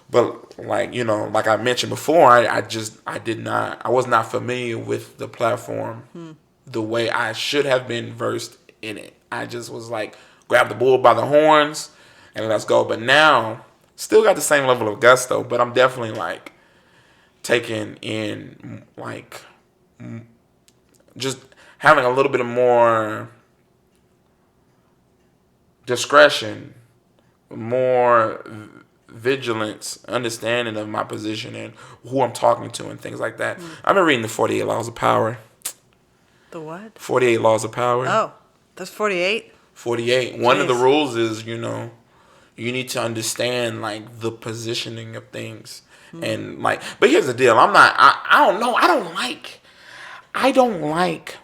But like I mentioned before, I was not familiar with the platform the way I should have been versed in it. I just was like, grab the bull by the horns and let's go. But now, still got the same level of gusto, but I'm definitely like taking in like just having a little bit of more discretion, more vigilance, understanding of my position and who I'm talking to and things like that. I've been reading the 48 Laws of Power. The what? 48 Laws of Power. Oh, that's 48? 48. One of the rules is, you need to understand like the positioning of things. And like, but here's the deal. I don't know. I don't like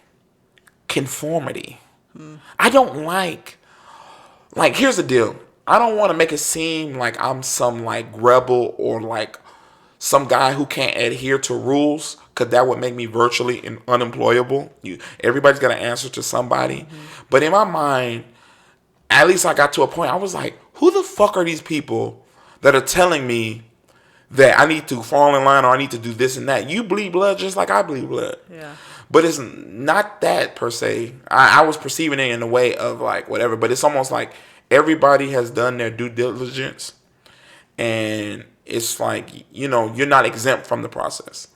conformity. I don't like, here's the deal. I don't want to make it seem like I'm some like rebel or like some guy who can't adhere to rules, because that would make me virtually unemployable. Everybody's got to answer to somebody. But in my mind, at least I got to a point, I was like, who the fuck are these people that are telling me that I need to fall in line or I need to do this and that? You bleed blood just like I bleed blood. Yeah. But it's not that per se. I was perceiving it in a way of like whatever, but it's almost like everybody has done their due diligence, and it's like, you're not exempt from the process.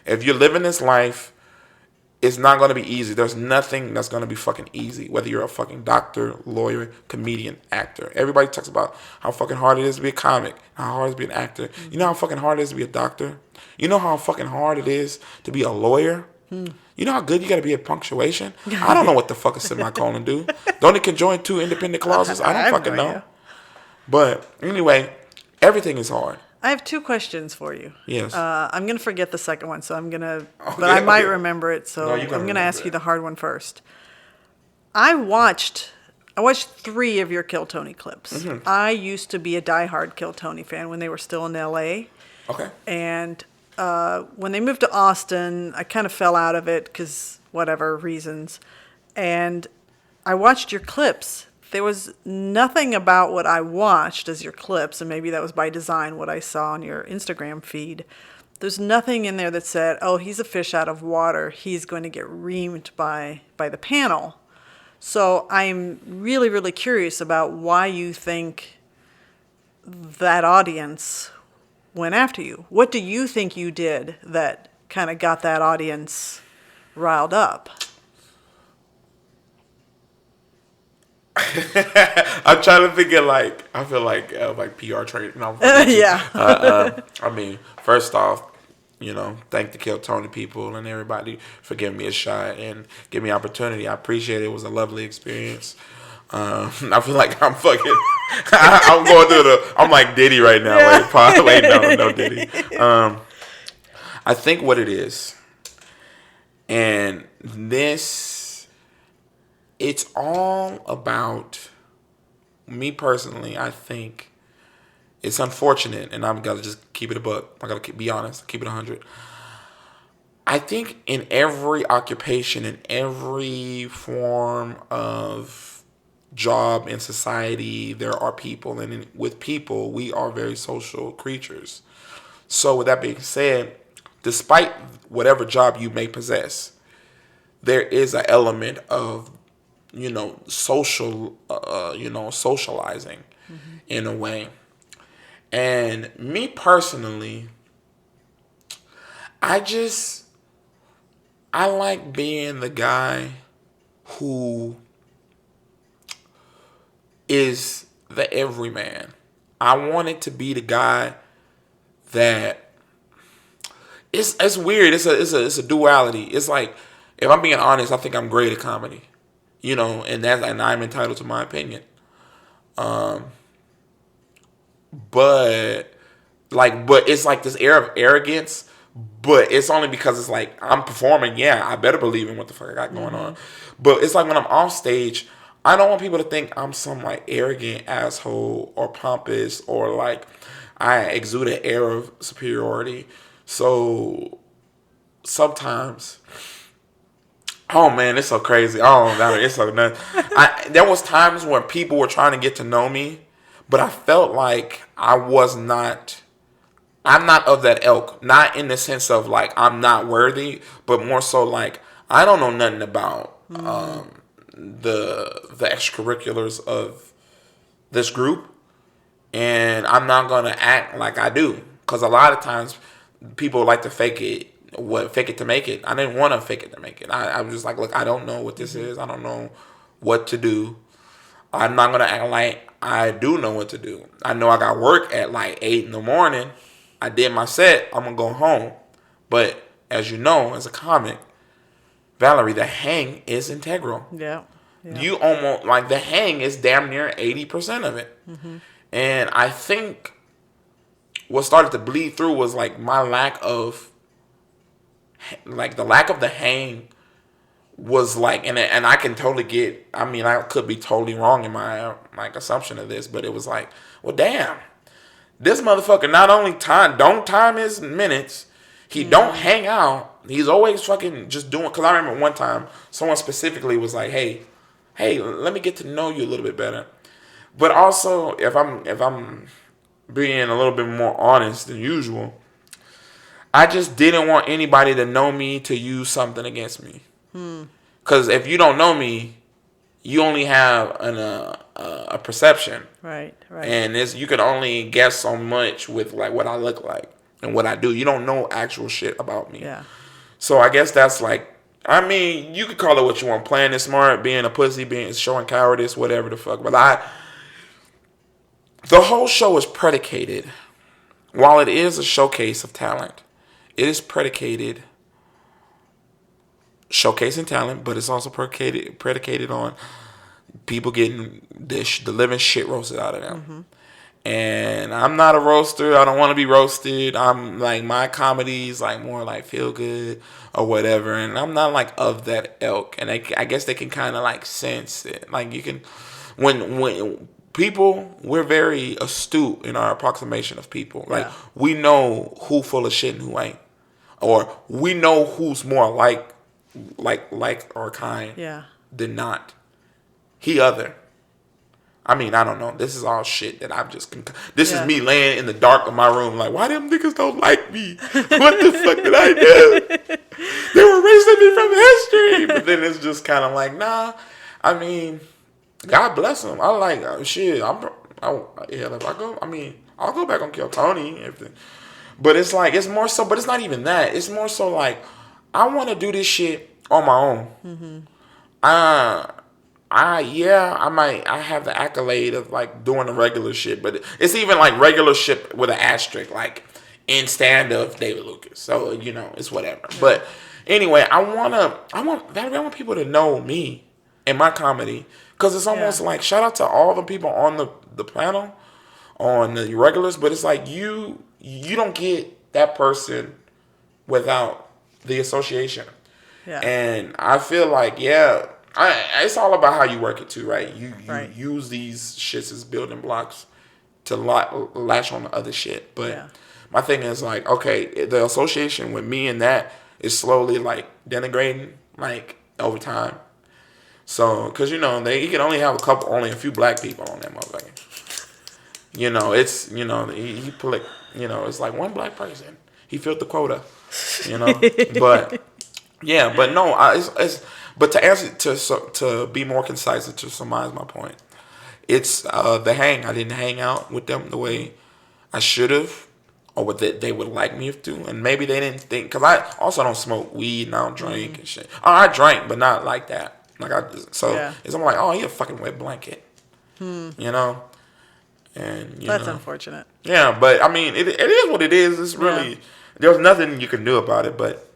If you're living this life, it's not going to be easy. There's nothing that's going to be fucking easy, whether you're a fucking doctor, lawyer, comedian, actor. Everybody talks about how fucking hard it is to be a comic, how hard it is to be an actor. You know how fucking hard it is to be a doctor? You know how fucking hard it is to be a lawyer? You know how good you got to be at punctuation? I don't know what the fuck a semicolon do. Don't it conjoin two independent clauses? I don't fucking know. But anyway, everything is hard. I have two questions for you. Yes. I'm going to forget the second one, so I'm going to... but I might remember it, so I'm going to ask you the hard one first. I watched 3 of your Kill Tony clips. I used to be a diehard Kill Tony fan when they were still in L.A. Okay. And when they moved to Austin, I kind of fell out of it because whatever reasons. And I watched your clips. There was nothing about what I watched as your clips, and maybe that was by design, what I saw on your Instagram feed. There's nothing in there that said, oh, he's a fish out of water. He's going to get reamed by the panel. So I'm really, really curious about why you think that audience went after you. What do you think you did that kind of got that audience riled up? I'm trying to think of like I feel like PR trade. No, Yeah. I mean, first off, thank the Kill Tony people and everybody for giving me a shot and giving me opportunity. I appreciate it. It was a lovely experience. I feel like I'm fucking. I'm going through I'm like Diddy right now. Yeah. Wait, no Diddy. I think what it is, and this, it's all about me personally. I think it's unfortunate, and I'm gotta just keep it a buck. I gotta be honest, keep it 100. I think in every occupation, in every form of job in society, there are people, and with people, we are very social creatures. So, with that being said, despite whatever job you may possess, there is an element of socializing in a way. And me personally, I like being the guy who is the everyman. I wanted to be the guy that it's weird. It's a duality. It's like, if I'm being honest, I think I'm great at comedy, and I'm entitled to my opinion. But it's like this air of arrogance. But it's only because it's like I'm performing. Yeah, I better believe in what the fuck I got going on. But it's like when I'm off stage, I don't want people to think I'm some like arrogant asshole or pompous or like I exude an air of superiority. So sometimes, oh man, it's so crazy. Oh, it's so nuts. There was times when people were trying to get to know me, but I felt like I'm not of that ilk. Not in the sense of like I'm not worthy, but more so like I don't know nothing about the extracurriculars of this group, and I'm not gonna act like I do, because a lot of times people like to fake it to make it. I didn't want to fake it to make it. I was just like, look, I don't know what this is. I don't know what to do. I'm not gonna act like I do know what to do. I know I got work at like 8 in the morning. I did my set. I'm gonna go home. But as you know, as a comic, Valerie, the hang is integral. Yeah. Yeah. You almost like the hang is damn near 80% of it. And I think what started to bleed through was like my lack of the hang was like, and I can totally get, I mean, I could be totally wrong in my like assumption of this, but it was like, well, damn, this motherfucker not only don't time his minutes, he don't hang out, he's always fucking just doing, because I remember one time someone specifically was like, hey, let me get to know you a little bit better. But also, if I'm being a little bit more honest than usual, I just didn't want anybody to know me to use something against me. Because if you don't know me, you only have a perception. Right. And you can only guess so much with like what I look like and what I do. You don't know actual shit about me. Yeah. So I guess that's like, I mean, you could call it what you want. Playing it smart, being a pussy, showing cowardice, whatever the fuck. But the whole show is predicated, while it is a showcase of talent, it is predicated showcasing talent, but it's also predicated on people getting the living shit roasted out of them. And I'm not a roaster. I don't want to be roasted. I'm like, my comedy is like more like feel good or whatever, and I'm not like of that ilk. And I guess they can kind of like sense it. Like you can, when people, we're very astute in our approximation of people. Like we know who full of shit and who ain't, or we know who's more like or kind than not. He other. I mean, I don't know. This is all shit that I've just... This is me laying in the dark of my room like, why them niggas don't like me? What the fuck did I do? They were erasing me from history. But then it's just kind of like, nah. I mean, God bless them. I like, shit. If I go, I mean, I'll go back on Kill Tony. But it's like, it's more so... But it's not even that. It's more so like, I want to do this shit on my own. I have the accolade of like doing the regular shit, but it's even like regular shit with an asterisk, like in stand-up David Lucas. So it's whatever. But anyway, I want people to know me and my comedy, because it's almost like shout out to all the people on the panel, on the regulars, but it's like you don't get that person without the association. Yeah. And I feel like it's all about how you work it too, right? You use these shits as building blocks to latch on to other shit. But my thing is like, okay, the association with me and that is slowly like denigrating like over time. So, because you can only have only a few black people on that motherfucker. It's he put it's like one black person. He filled the quota. But but no, but to answer to be more concise and to surmise my point, it's the hang. I didn't hang out with them the way I should have, or what they would like me to, and maybe they didn't think, because I also don't smoke weed and I don't drink and shit. I drank, but not like that. It's I'm like, oh, he a fucking wet blanket, and that's unfortunate. Yeah, but I mean, it is what it is. It's really there's nothing you can do about it, but.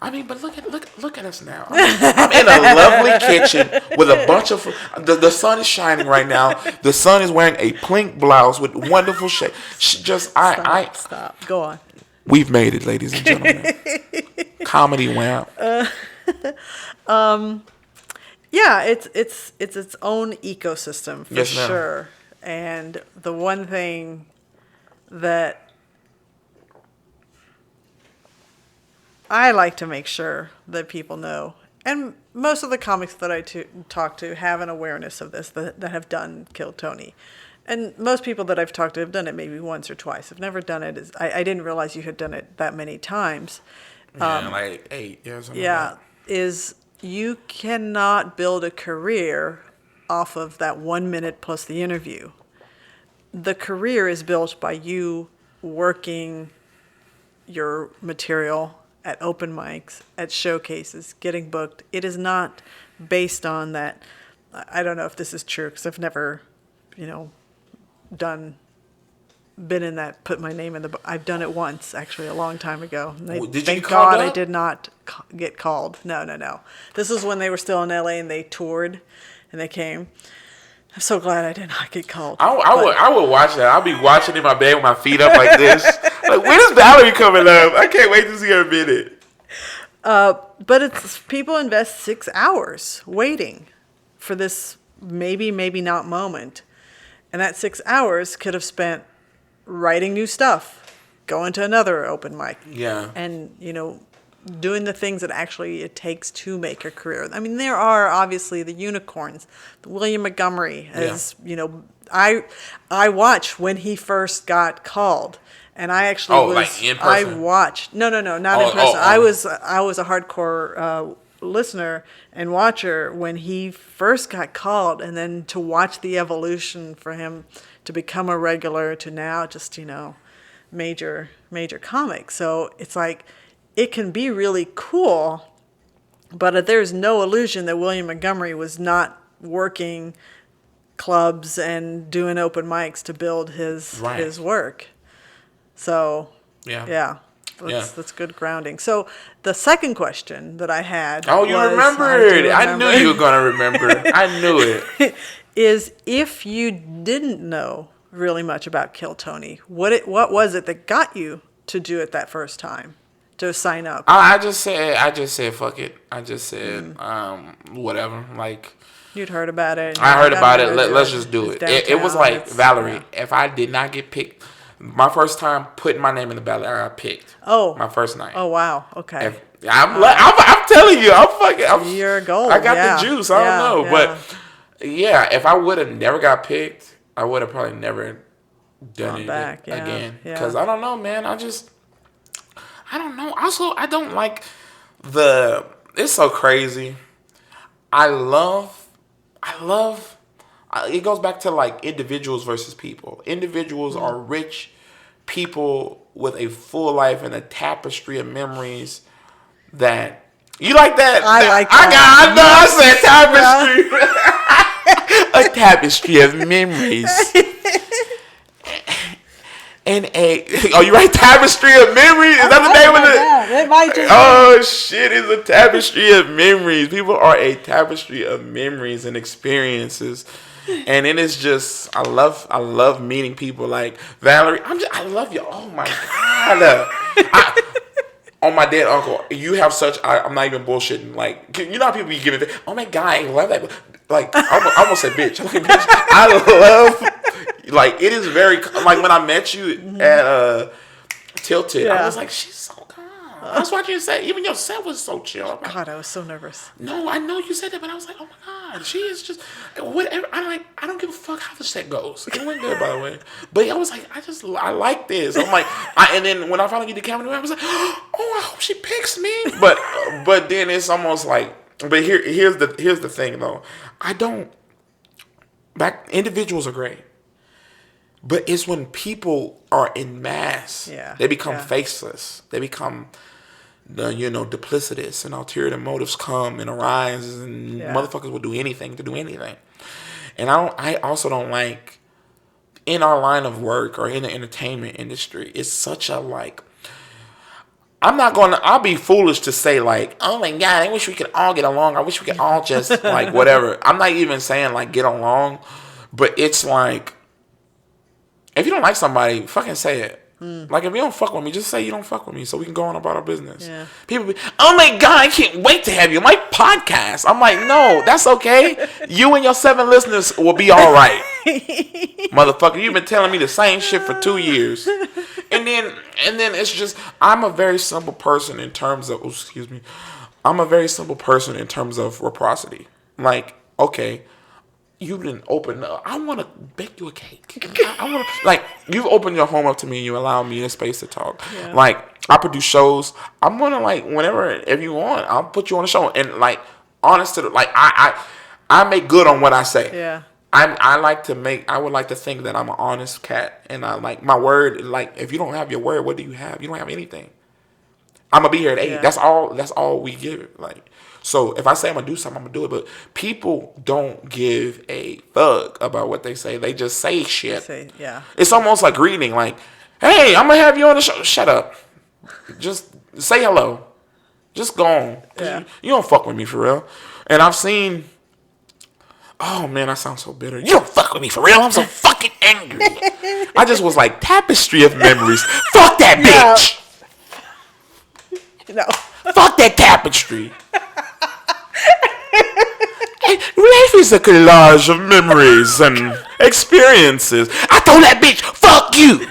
I mean, but look at us now. I'm in a lovely kitchen with a bunch of the sun is shining right now. The sun is wearing a pink blouse with wonderful shade. Stop. Go on. We've made it, ladies and gentlemen. Comedy Wham. It's its own ecosystem for yes, ma'am. sure. And the one thing that I like to make sure that people know, and most of the comics that I talk to have an awareness of this, that have done Kill Tony. And most people that I've talked to have done it maybe once or twice. I've never done it. I didn't realize you had done it that many times. Like 8 years. Is you cannot build a career off of that 1 minute plus the interview. The career is built by you working your material at open mics, at showcases, getting booked. It is not based on that. I don't know if this is true because I've never, been in that, put my name in the book. I've done it once, actually, a long time ago. Thank God I did not get called. No. This was when they were still in LA and they toured and they came. I'm so glad I did not get called. I would watch that. I'll be watching in my bed with my feet up like this. Like, when is Valerie coming up? I can't wait to see her minute. But it's people invest 6 hours waiting for this maybe not moment. And that 6 hours could have spent writing new stuff, going to another open mic. Yeah. And, doing the things that actually it takes to make a career. I mean, there are obviously the unicorns. William Montgomery is, I watched when he first got called. And I actually like in person? I watched. No, not in person. I was a hardcore listener and watcher when he first got called, and then to watch the evolution for him to become a regular to now just, major comic. So it's like, it can be really cool, but there's no illusion that William Montgomery was not working clubs and doing open mics to build his work. So, that's good grounding. So the second question that I had you remembered. I knew you were going to remember. I knew it. Is if you didn't know really much about Kill Tony, what was it that got you to do it that first time? To sign up. I just said fuck it. I just said whatever. Like, you'd heard about it. I heard about it. Let's just do it. It was like, Valerie, if I did not get picked, my first time putting my name in the ballot, I got picked. Oh, my first night. Oh wow. Okay. I'm telling you, you're gold. I got the juice. I don't know, but if I would have never got picked, I would have probably never done it again. Because I don't know, man. I don't know. Also, I don't like it's so crazy. I love, it goes back to like individuals versus people. Individuals are rich people with a full life and a tapestry of memories that, you like that? I like that. I said tapestry. A tapestry of memories. And you right? Tapestry of memories? Is that the name of it? Yeah, it might just Oh shit, it's a tapestry of memories. People are a tapestry of memories and experiences. And it is just I love meeting people like Valerie. I love you. Oh my God. On my dead uncle, you have such. I'm not even bullshitting. Like, you know how people be giving. Oh my God, I love that. Like, I almost said bitch. Like, bitch. I love. Like, it is very. Like, when I met you at Tilted, I was like, she's so calm. That's what you said. Even your set was so chill. Like, God, I was so nervous. no, I know you said that, but I was like, oh my God, she is just whatever. I don't give a fuck how the set goes. It went good, by the way. But I was like, I like this. I'm like, and then when I finally get the camera, I was like, oh, I hope she picks me. But then it's almost like, but here's the thing though. Individuals are great. But it's when people are in mass, they become faceless. They become, duplicitous, and ulterior motives come and arise, and motherfuckers will do anything to do anything. And I also don't like, in our line of work or in the entertainment industry, it's such a like. I'll be foolish to say like, oh my God, I wish we could all get along. I wish we could all just like whatever. I'm not even saying like get along, but it's like, if you don't like somebody, fucking say it. Like, if you don't fuck with me, just say you don't fuck with me so we can go on about our business. Yeah. People be, oh my God, I can't wait to have you on my podcast. I'm like, no, that's okay. You and your 7 listeners will be all right. Motherfucker, you've been telling me the same shit for 2 years. And then it's just, I'm a very simple person in terms of, I'm a very simple person in terms of reciprocity. Like, okay, you didn't open up. I want to bake you a cake. I want to, like, you've opened your home up to me and you allow me a space to talk. Yeah. Like, I produce shows. I'm going to, like, whenever, if you want, I'll put you on a show. And, like, honest to the, like, I make good on what I say. Yeah. I would like to think that I'm an honest cat. And I like my word. Like, if you don't have your word, what do you have? You don't have anything. I'm going to be here at 8. Yeah. That's all we give. Like, so if I say I'm going to do something, I'm going to do it. But people don't give a fuck about what they say. They just say shit. It's almost like reading. Like, hey, I'm going to have you on the show. Shut up. Just say hello. Just go on. Yeah. You don't fuck with me for real. And I've seen... Oh, man, I sound so bitter. You don't fuck with me for real. I'm so fucking angry. I just was like, tapestry of memories. Fuck that bitch. No. Fuck that tapestry. Life is a collage of memories and experiences. I told that bitch, fuck you.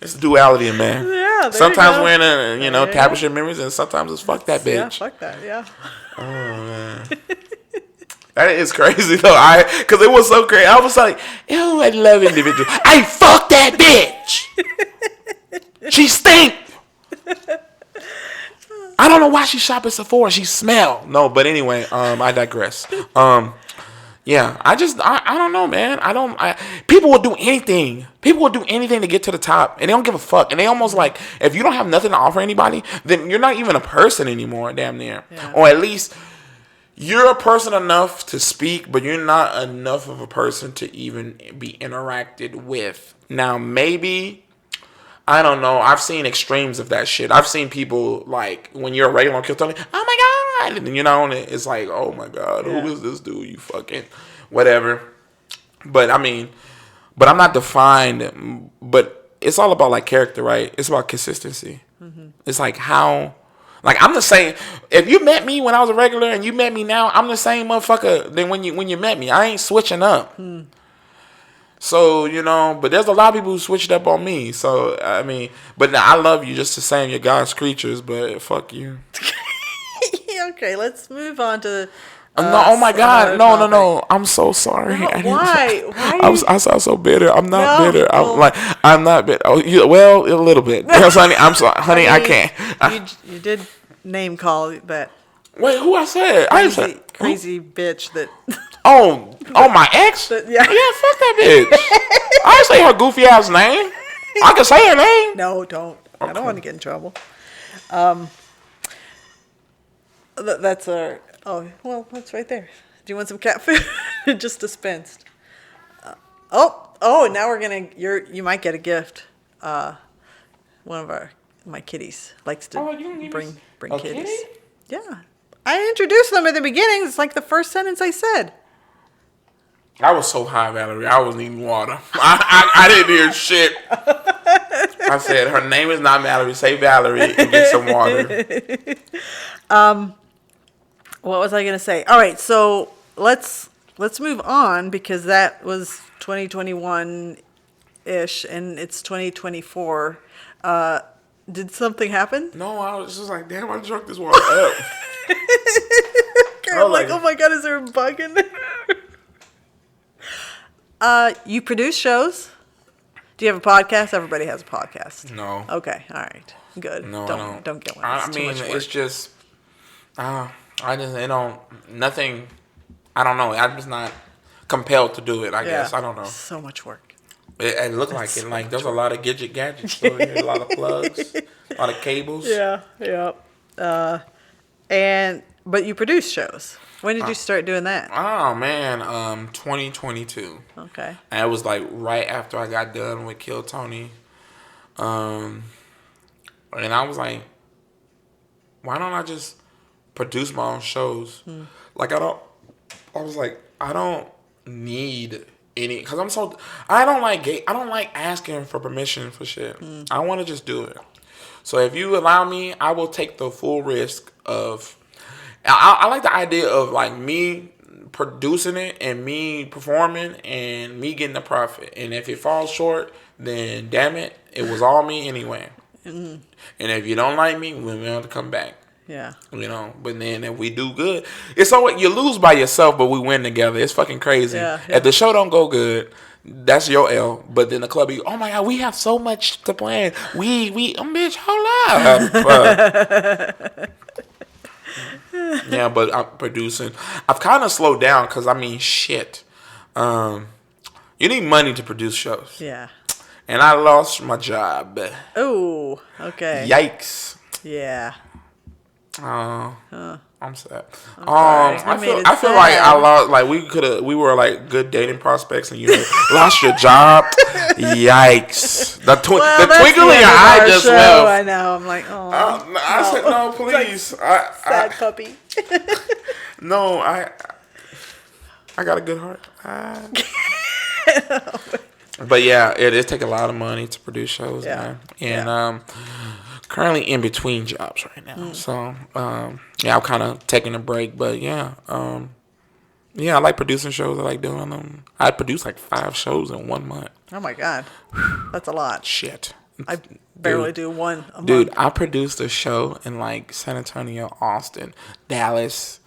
It's duality, man. Yeah, sometimes we're in a, tapestry of memories, and sometimes it's fuck that bitch. Yeah, fuck that, yeah. Oh, man. That is crazy, though. Because it was so crazy. I was like, ew, I love individuals. I fuck that bitch. She stink. I don't know why she shop at Sephora. She smell. No, but anyway, I digress. Yeah, I don't know, man. People will do anything. People will do anything to get to the top, and they don't give a fuck. And they almost like, if you don't have nothing to offer anybody, then you're not even a person anymore, damn near. Yeah. Or at least you're a person enough to speak, but you're not enough of a person to even be interacted with. Now, maybe... I don't know. I've seen extremes of that shit. I've seen people, like, when you're a regular on Kill Tony, oh my God. And, and it's like, oh my God, who is this dude? You fucking whatever. But, I mean, I'm not defined. But it's all about, like, character, right? It's about consistency. Mm-hmm. It's like how, like, I'm the same. If you met me when I was a regular and you met me now, I'm the same motherfucker than when you met me. I ain't switching up. So, but there's a lot of people who switched up on me. So, I mean, but now I love you just the same. You're God's creatures, but fuck you. Okay, let's move on to... no, oh my God. No. I'm so sorry. No, why? I sound so bitter. I'm not bitter. I'm not bitter. Oh, well, a little bit. Honey, I'm sorry. Honey, I can't. You did name call that. Wait, who I said? Crazy bitch that... Oh, my ex? Yeah, fuck that bitch. I didn't say her goofy ass name. I can say her name. No, don't. Okay. I don't want to get in trouble. That's right there. Do you want some cat food? Just dispensed. Oh! Now we're gonna. You might get a gift. One of my kitties likes to bring kitties. Kitty? Yeah, I introduced them at the beginning. It's like the first sentence I said. I was so high, Valerie. I was needing water. I didn't hear shit. I said, her name is not Valerie. Say Valerie and get some water. What was I going to say? All right, so let's move on because that was 2021-ish and it's 2024. Did something happen? No, I was just like, damn, I drunk this water up. I'm like, oh my God, is there a bug in there? You produce shows? Do you have a podcast? Everybody has a podcast. No. Okay, all right, good. No, don't get one. I mean, it's just, nothing. I don't know. I'm just not compelled to do it. I guess I don't know. So much work. It looked like it. Like there's a lot of gadgets. So a lot of plugs, a lot of cables. Yeah. But you produce shows. When did you start doing that? Oh man, 2022. Okay. And it was like right after I got done with Kill Tony. And I was like, why don't I just produce my own shows? Like I don't need any, cause I don't like asking for permission for shit. I want to just do it. So if you allow me, I will take the full risk of. I like the idea of like me producing it and me performing and me getting the profit. And if it falls short, then damn it, it was all me anyway. And if you don't like me, we have to come back. Yeah. But then if we do good, it's always, you lose by yourself, but we win together. It's fucking crazy. Yeah. If the show don't go good, that's your L. But then the club, oh my God, we have so much to plan. Bitch, hold up. Yeah, but I'm producing. I've kind of slowed down because, I mean, shit. You need money to produce shows. Yeah. And I lost my job. Oh, okay. Yikes. Yeah. I'm sad. I feel like I lost. Like we were like good dating prospects, and you lost your job. Yikes! The twinkle in your eye just left. I know. I'm like, oh. I said no, please. Like, sad puppy. No, I got a good heart. But yeah, it is take a lot of money to produce shows, man. And currently in between jobs right now. So I'm kind of taking a break, but I like producing shows. I like doing them. I produced like 5 shows in 1 month. Oh my God, that's a lot. Shit, I barely do one a month. Dude, I produced a show in like San Antonio, Austin, Dallas,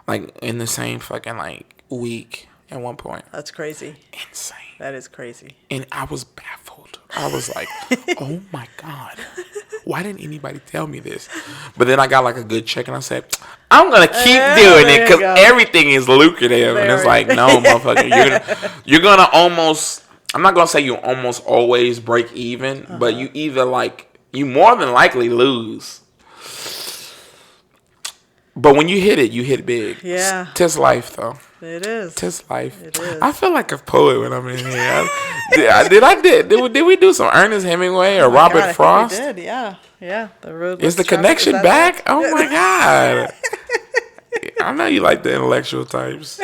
like in the same fucking like week at one point. That's crazy. Insane. That is crazy. And I was baffled. I was like, oh my God, why didn't anybody tell me this? But then I got like a good check and I said, I'm going to keep doing it because everything is lucrative. And it's like, no, motherfucker, you're going to almost, I'm not going to say you almost always break even, but you either like, you more than likely lose. But when you hit it big. Yeah. Tis life, though. It is. Tis life. It is. I feel like a poet when I'm in here. Did we do some Ernest Hemingway or Robert Frost? We did, yeah. The road. Is the connection back? Oh my God. I know you like the intellectual types.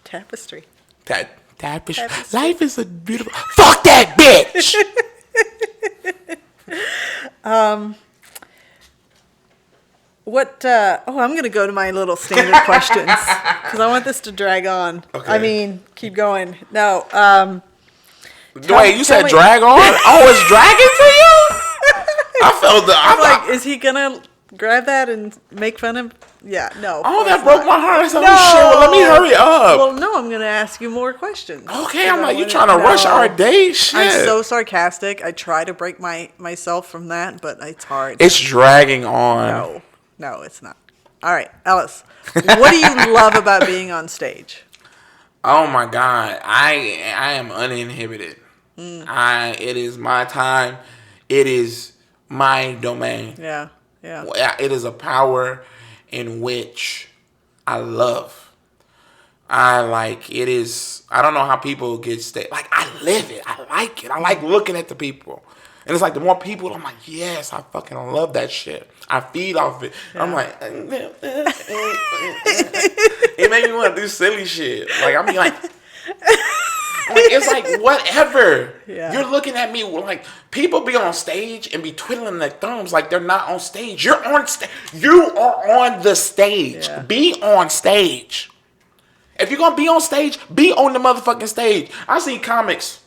Tapestry. Tapestry. Life is a beautiful. Fuck that bitch. I'm going to go to my little standard questions because I want this to drag on. Okay. I mean, keep going. No. Wait, you said drag on? Oh, it's dragging for you? I'm like, is he going to grab that and make fun of? Yeah, no. Oh, that broke my heart. I said, oh, shit, well, let me hurry up. Well, no, I'm going to ask you more questions. Okay, I'm like, you trying to rush our date? Shit. I'm so sarcastic. I try to break myself from that, but it's hard. It's dragging on. No, it's not. All right, Ellis, what do you love about being on stage? Oh my God, I am uninhibited. It is my time. It is my domain. Yeah. It is a power in which I love. I like it is. I don't know how people get stage. Like I live it. I like it. I like looking at the people. And it's like the more people, I'm like, yes, I fucking love that shit. I feed off it. Yeah. I'm like, it made me want to do silly shit. Like I mean, like it's like whatever. Yeah. You're looking at me like people be on stage and be twiddling their thumbs like they're not on stage. You're on stage. You are on the stage. Yeah. Be on stage. If you're gonna be on stage, be on the motherfucking stage. I see comics.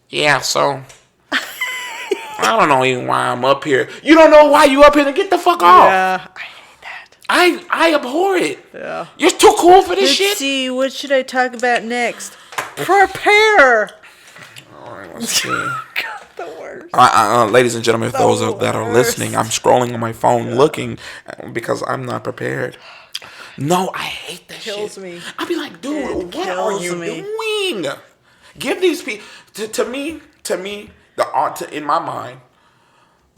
Yeah, so I don't know even why I'm up here. You don't know why you up here, then get the fuck off. Yeah, I hate that. I abhor it. Yeah. You're too cool for this shit. Let's see, what should I talk about next? Prepare. Alright, let's see. God, the worst. Ladies and gentlemen, if those that are listening, I'm scrolling on my phone looking because I'm not prepared. No, I hate that shit. Kills me. I'd be like, dude, what are you doing? Give these people to me, in my mind,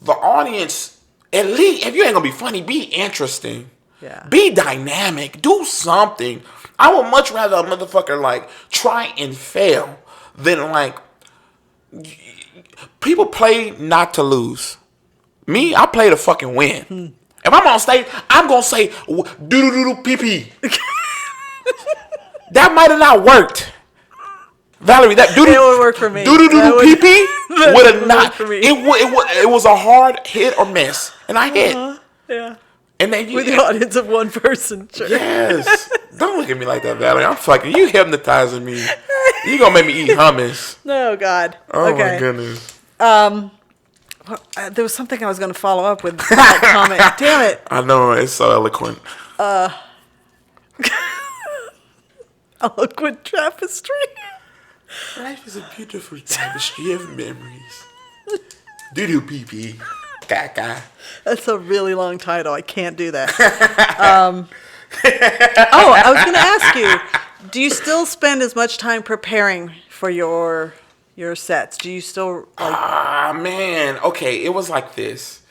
the audience, at least if you ain't gonna be funny, be interesting. Yeah. Be dynamic. Do something. I would much rather a motherfucker like try and fail than like people play not to lose. Me, I play to fucking win. If I'm on stage, I'm gonna say doo pee pee. That might have not worked. Valerie, that it would work for me. Doo pee pee would have not. For me. It was a hard hit or miss, and I hit. Yeah. And then with the audience of one person. Sure. Yes. Don't look at me like that, Valerie. I'm fucking. You hypnotizing me. You gonna make me eat hummus? No, God. Oh okay. My goodness. There was something I was going to follow up with that comment. Damn it. I know, it's so eloquent. Eloquent tapestry. Life is a beautiful tapestry of memories. Doo-doo pee-pee. Caca. That's a really long title. I can't do that. I was going to ask you, do you still spend as much time preparing for your sets? Do you still like... man. Okay, it was like this.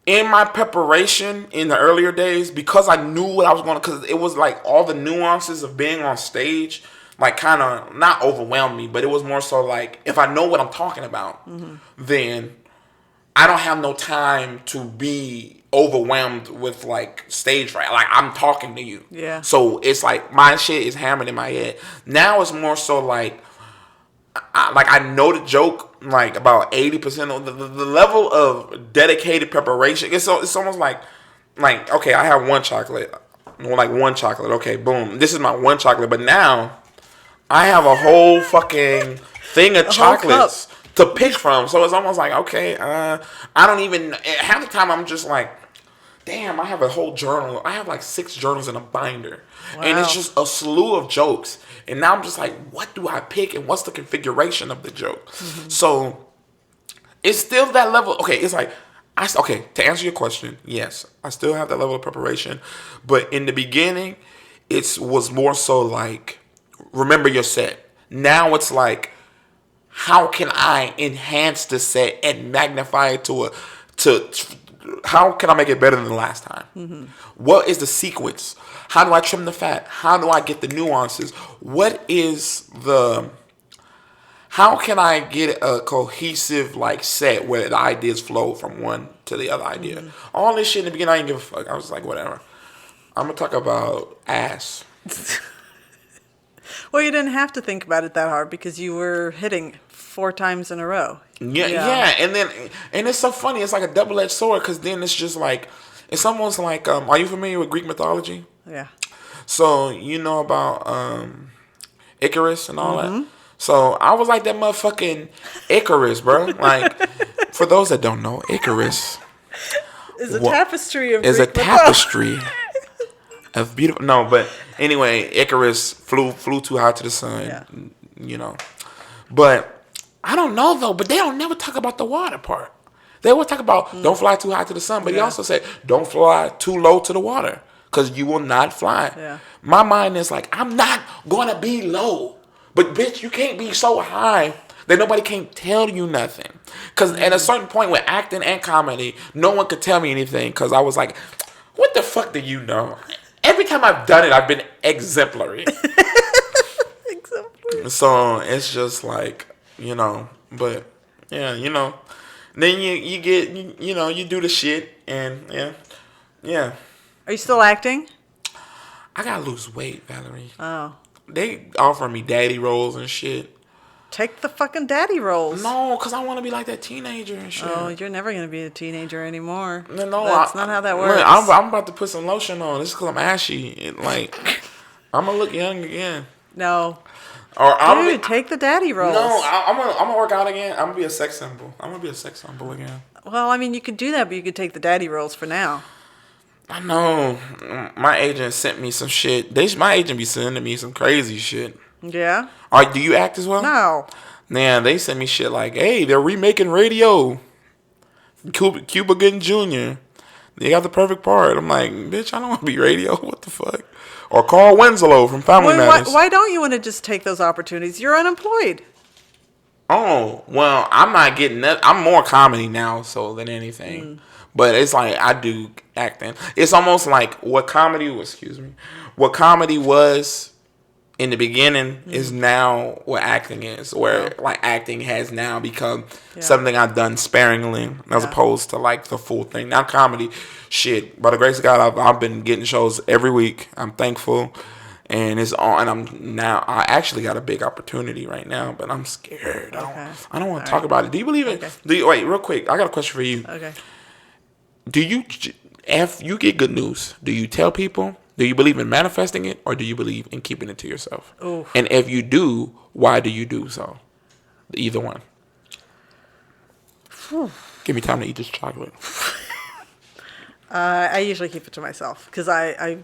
In my preparation in the earlier days, because I knew what I was going to... Because it was like all the nuances of being on stage, like kind of not overwhelmed me, but it was more so like, if I know what I'm talking about, then I don't have no time to be overwhelmed with like stage fright. Like I'm talking to you. Yeah. So it's like my shit is hammered in my head. Now it's more so like... I know the joke like about 80% of the level of dedicated preparation. It's almost like okay, I have one chocolate, okay, boom, this is my one chocolate, but now I have a whole fucking thing of chocolates to pick from. So it's almost like okay, I don't even half the time I'm just like, damn, I have a whole journal. I have like 6 journals in a binder. Wow. And it's just a slew of jokes. And now I'm just like, what do I pick and what's the configuration of the joke? So it's still that level. Okay, it's like, to answer your question, yes, I still have that level of preparation. But in the beginning, it was more so like, remember your set. Now it's like, how can I enhance the set and magnify it how can I make it better than the last time? What is the sequence? How do I trim the fat? How do I get the nuances? How can I get a cohesive like set where the ideas flow from one to the other idea? All this shit in the beginning, I didn't give a fuck. I was like, whatever. I'm going to talk about ass. Well, you didn't have to think about it that hard because you were hitting 4 times in a row. Yeah. And it's so funny. It's like a double-edged sword because then it's just like, it's almost like, are you familiar with Greek mythology? Yeah. So you know about Icarus and all that? So I was like that motherfucking Icarus, bro. Like, for those that don't know, Icarus is a tapestry of Greek tapestry of beautiful. No, but anyway, Icarus flew too high to the sun. Yeah. But I don't know though. But they don't never talk about the water part. They always talk about don't fly too high to the sun. But he also said don't fly too low to the water because you will not fly. Yeah. My mind is like, I'm not gonna be low. But bitch, you can't be so high that nobody can tell you nothing. Because at a certain point with acting and comedy, no one could tell me anything. Because I was like, what the fuck do you know? every time I've done it, I've been exemplary. Exemplary. So it's just like, but yeah, then you get, you do the shit and yeah. Are you still acting? I gotta lose weight, Valerie. Oh. They offer me daddy roles and shit. Take the fucking daddy roles. No, because I want to be like that teenager and shit. Oh, you're never going to be a teenager anymore. No, that's not how that works. I'm about to put some lotion on. This is because I'm ashy. I'm going to look young again. No. Dude, take the daddy roles. No, I'm gonna work out again. I'm going to be a sex symbol. I'm going to be a sex symbol again. Well, I mean, you could do that, but you could take the daddy roles for now. I know. My agent sent me some shit. My agent be sending me some crazy shit. Yeah? Do you act as well? No. Man, they sent me shit like, hey, they're remaking Radio. Cuba Gooding Jr. They got the perfect part. I'm like, bitch, I don't want to be Radio. What the fuck? Or Carl Winslow from Family Matters. Why don't you want to just take those opportunities? You're unemployed. Oh, well, I'm not getting that. I'm more comedy now, so than anything. But it's like I do acting. It's almost like what comedy was in the beginning is now what acting is, where like acting has now become something I've done sparingly as opposed to like the full thing. Now comedy, shit, by the grace of God, I've been getting shows every week. I'm thankful, and it's on. And I actually got a big opportunity right now, but I'm scared. I don't want to talk about it. Do you believe it? Okay. Wait, real quick, I got a question for you. Okay. If you get good news, do you tell people? Do you believe in manifesting it, or do you believe in keeping it to yourself? Oof. And if you do, why do you do so? Either one. Give me time to eat this chocolate. I usually keep it to myself because I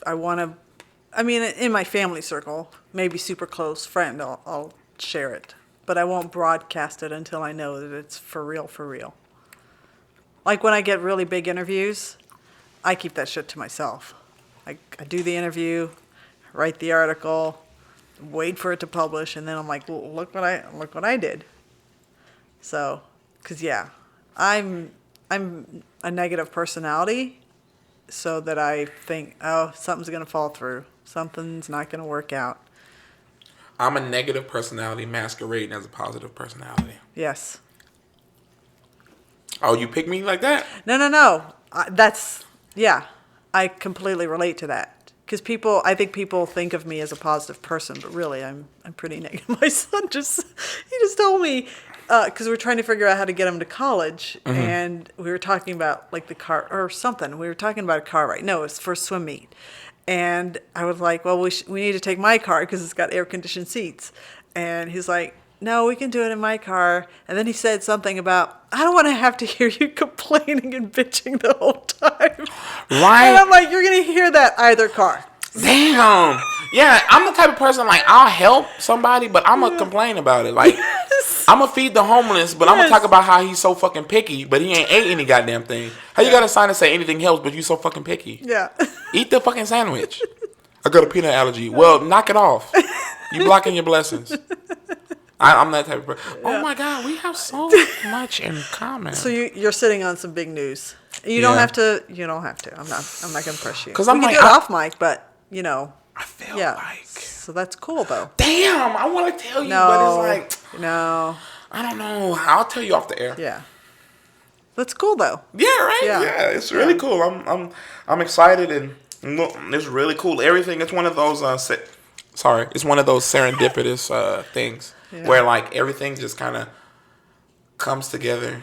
want to. I mean, in my family circle, maybe super close friend, I'll share it, but I won't broadcast it until I know that it's for real, for real. Like when I get really big interviews, I keep that shit to myself. I do the interview, write the article, wait for it to publish, and then I'm like, well, look what I did. So, cause I'm a negative personality, so that I think, oh, something's gonna fall through, something's not gonna work out. I'm a negative personality masquerading as a positive personality. Yes. Oh, you pick me like that? No. I completely relate to that. Because I think people think of me as a positive person, but really I'm pretty negative. My son he just told me, because we were trying to figure out how to get him to college, and we were talking about like the car or something. We were talking about a car ride. No, it was for a swim meet. And I was like, well, we need to take my car because it's got air-conditioned seats. And he's like, no, we can do it in my car. And then he said something about, I don't want to have to hear you complaining and bitching the whole time. Right. And I'm like, you're going to hear that either car. Damn. Yeah, I'm the type of person, like, I'll help somebody, but I'm going to complain about it. Like, I'm going to feed the homeless, but I'm going to talk about how he's so fucking picky, but he ain't ate any goddamn thing. How you got a sign to say anything helps, but you so fucking picky? Yeah. Eat the fucking sandwich. I got a peanut allergy. Well, knock it off. You blocking your blessings. I'm that type of person. Oh my God, we have so much in common. So you're sitting on some big news. You don't have to. You don't have to. I'm not gonna press you. Because we can do it off mic, but I feel like. So that's cool though. Damn, I want to tell you, but it's like no. I don't know. I'll tell you off the air. Yeah. That's cool though. Yeah, right. Yeah, it's really cool. I'm excited and it's really cool. Everything. It's one of those. It's one of those serendipitous things. Yeah. Where like everything just kind of comes together,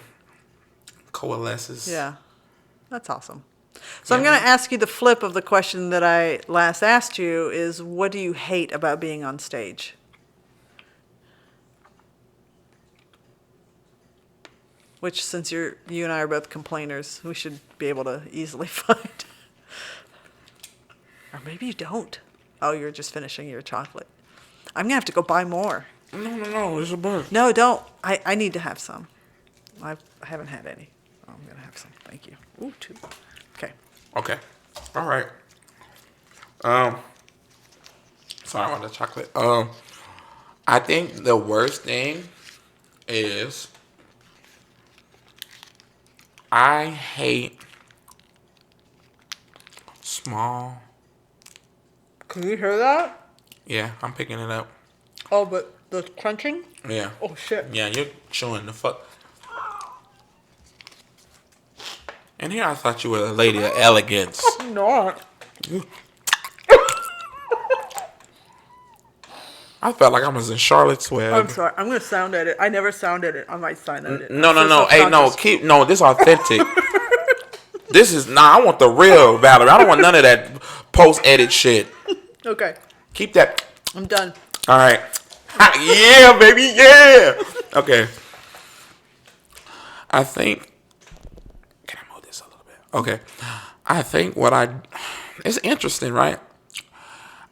coalesces. Yeah, that's awesome. So I'm going to ask you the flip of the question that I last asked you is, what do you hate about being on stage? Which, since you and I are both complainers, we should be able to easily find. Or maybe you don't. Oh, you're just finishing your chocolate. I'm going to have to go buy more. No, it's a bug. No, don't. I need to have some. I haven't had any. Oh, I'm going to have some. Thank you. Ooh, 2. Okay. Okay. All right. Sorry about the chocolate. I think the worst thing is I hate small. Can you hear that? Yeah, I'm picking it up. Oh, but the crunching? Yeah. Oh, shit. Yeah, you're chewing the fuck. And here I thought you were a lady of elegance. I'm not. I felt like I was in Charlotte's Web. I'm sorry. I'm going to sound edit. I never sound edit on my sign edit. No. Hey, no, this authentic. This is, I want the real Valerie. I don't want none of that post-edit shit. Okay. Keep that. I'm done. All right. Yeah, baby, yeah. Okay. I think, can I move this a little bit? Okay. I think it's interesting, right?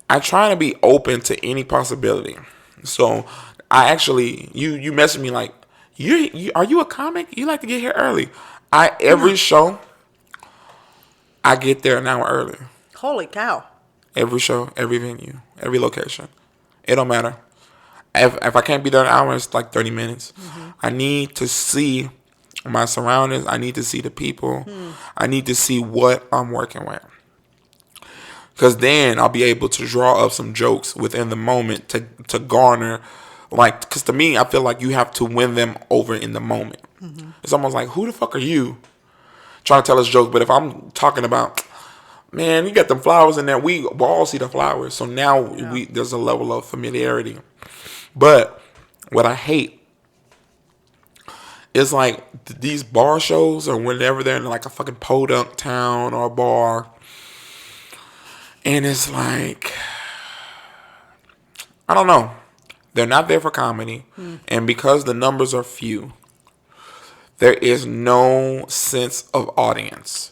I try to be open to any possibility. So I actually, you messaged me like, are you a comic? You like to get here early. Every show, I get there an hour early. Holy cow. Every show, every venue, every location. It don't matter. If I can't be there an hour, it's like 30 minutes. Mm-hmm. I need to see my surroundings. I need to see the people. I need to see what I'm working with. Because then I'll be able to draw up some jokes within the moment to garner. Like, because to me, I feel like you have to win them over in the moment. Mm-hmm. It's almost like, who the fuck are you trying to tell us jokes? But if I'm talking about, man, you got them flowers in there, we'll all see the flowers. So now there's a level of familiarity. But what I hate is like these bar shows or whenever they're in like a fucking podunk town or a bar. And it's like, I don't know. They're not there for comedy. And because the numbers are few, there is no sense of audience.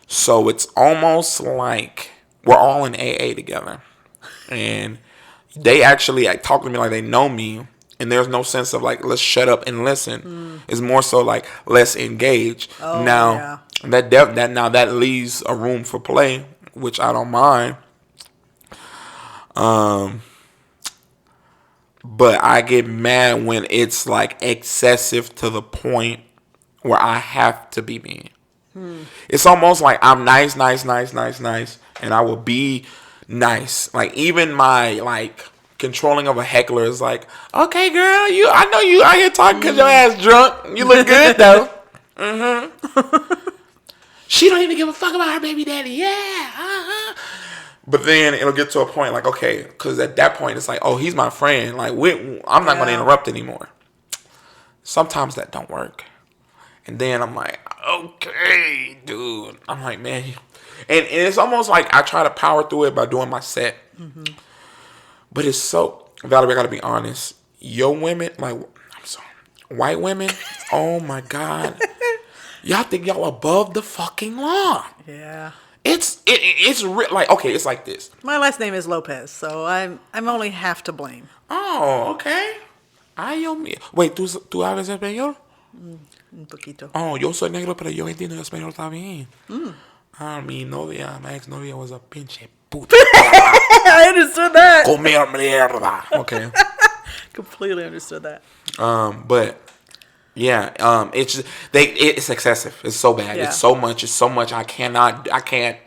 So it's almost like we're all in AA together. And they actually talk to me like they know me. And there's no sense of like, let's shut up and listen. It's more so like, let's engage. Oh, now, that leaves a room for play, which I don't mind. But I get mad when it's like excessive to the point where I have to be mean. It's almost like I'm nice, and I will be nice. Like even my like controlling of a heckler is like, okay, girl, I know you out here talking because your ass drunk. You look good though. She don't even give a fuck about her baby daddy. Yeah. But then it'll get to a point like, okay, because at that point it's like, oh, he's my friend. Like I'm not going to interrupt anymore. Sometimes that don't work. And then I'm like, okay, dude. I'm like, man. And it's almost like I try to power through it by doing my set. Mm-hmm. But it's so, Valerie, I got to be honest. Your women, like, I'm sorry, white women, oh my God. Y'all think y'all above the fucking law. Yeah. It's like, okay, it's like this. My last name is Lopez, so I'm only half to blame. Oh, okay. Wait, ¿tú hablas español? Un poquito. Oh, yo soy negro, pero yo entiendo el español también. My ex-novia was a pinche puta. I understood that. Comer mierda. Okay. Completely understood that. But yeah, it's excessive. It's so bad. Yeah. It's so much. I can't,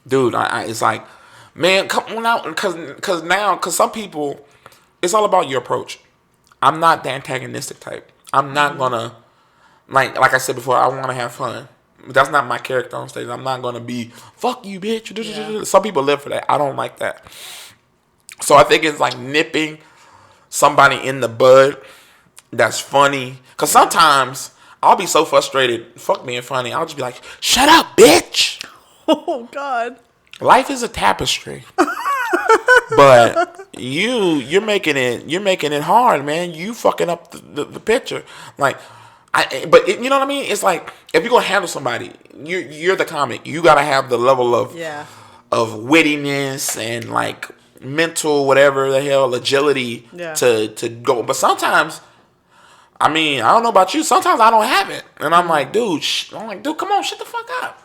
dude. It's like, man, come on out, because some people, it's all about your approach. I'm not the antagonistic type. I'm not gonna, like I said before, I want to have fun. That's not my character on stage. I'm not gonna be fuck you, bitch. Yeah. Some people live for that. I don't like that. So I think it's like nipping somebody in the bud that's funny. Because sometimes I'll be so frustrated, fuck being funny, I'll just be like, shut up, bitch. Oh, God. Life is a tapestry. But you're making it hard, man. You fucking up the picture. Like, you know what I mean? It's like, if you're going to handle somebody, you're the comic. You got to have the level of wittiness and like mental, whatever the hell, agility to go. But sometimes, I mean, I don't know about you. Sometimes I don't have it. And I'm like, dude, come on, shut the fuck up.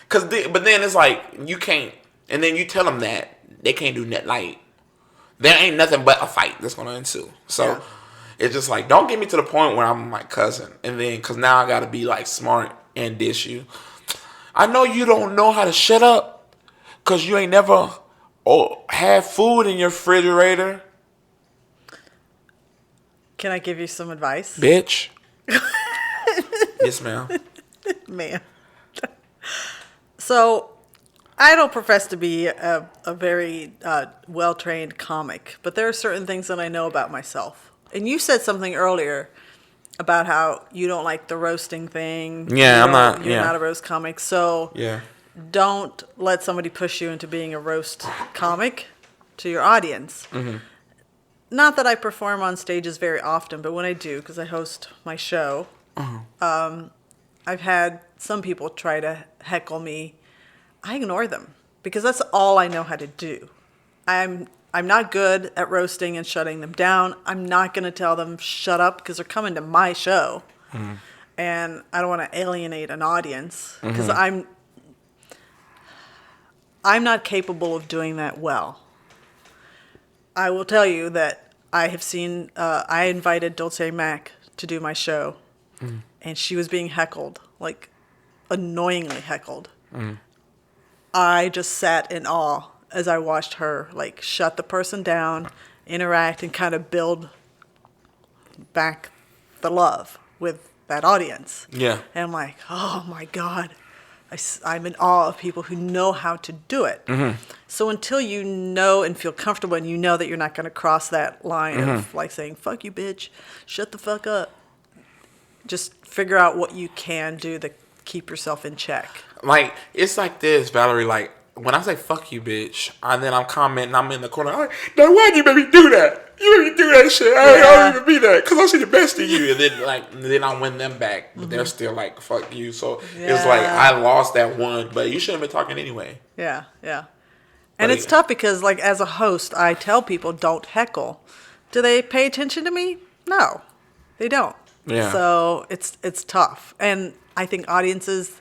But then it's like, you can't, and then you tell them that they can't do that. Like, there ain't nothing but a fight that's going to ensue. So it's just like, don't get me to the point where I'm like cousin. And then, because now I got to be like smart and dish you. I know you don't know how to shut up. Because you ain't never had food in your refrigerator. Can I give you some advice? Bitch. Yes, ma'am. Man. So, I don't profess to be a very well-trained comic, but there are certain things that I know about myself. And you said something earlier about how you don't like the roasting thing. Yeah, I'm not. You're Yeah. not a roast comic, so Yeah. don't let somebody push you into being a roast comic to your audience. Mm-hmm. Not that I perform on stages very often, but when I do, because I host my show, I've had some people try to heckle me. I ignore them because that's all I know how to do. I'm not good at roasting and shutting them down. I'm not going to tell them shut up because they're coming to my show, and I don't want to alienate an audience because I'm not capable of doing that well. I will tell you that I have seen. I invited Dulce Mack to do my show, and she was being heckled, like annoyingly heckled. I just sat in awe as I watched her like shut the person down, interact, and kind of build back the love with that audience. Yeah. And I'm like, oh my God, I'm in awe of people who know how to do it. So until you know and feel comfortable and you know that you're not going to cross that line of like saying, fuck you, bitch, shut the fuck up, just figure out what you can do to keep yourself in check. Like, it's like this, Valerie. Like, when I say fuck you, bitch, and then I'm commenting, I'm in the corner, like, now why'd you make me do that? You made me do that shit. I don't even be that. Because I see the best in you. And then I win them back. But they're still like, fuck you. So it's like, I lost that one. But you shouldn't have been talking anyway. Yeah. And it's tough because, like, as a host, I tell people don't heckle. Do they pay attention to me? No, they don't. Yeah. So it's tough. And I think audiences,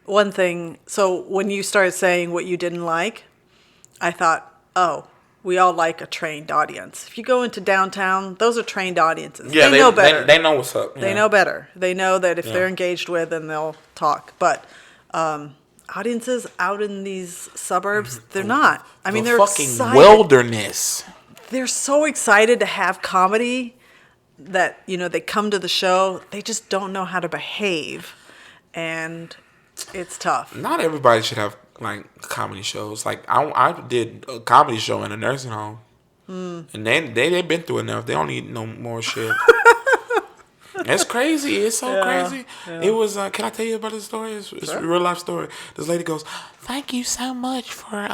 one thing, so when you started saying what you didn't like, I thought, oh, we all like a trained audience. If you go into downtown, those are trained audiences. Yeah, they know better. They know what's up. They know better. They know that if they're engaged with, then they'll talk. But audiences out in these suburbs, they're not. I mean, they're fucking excited. wilderness. They're so excited to have comedy that, you know, they come to the show. They just don't know how to behave. And it's tough. Not everybody should have, like, comedy shows. Like, I did a comedy show in a nursing home. And they've been through enough. They don't need no more shit. It's crazy. It's so crazy. Yeah. It was, can I tell you about this story? It's a real life story. This lady goes, thank you so much for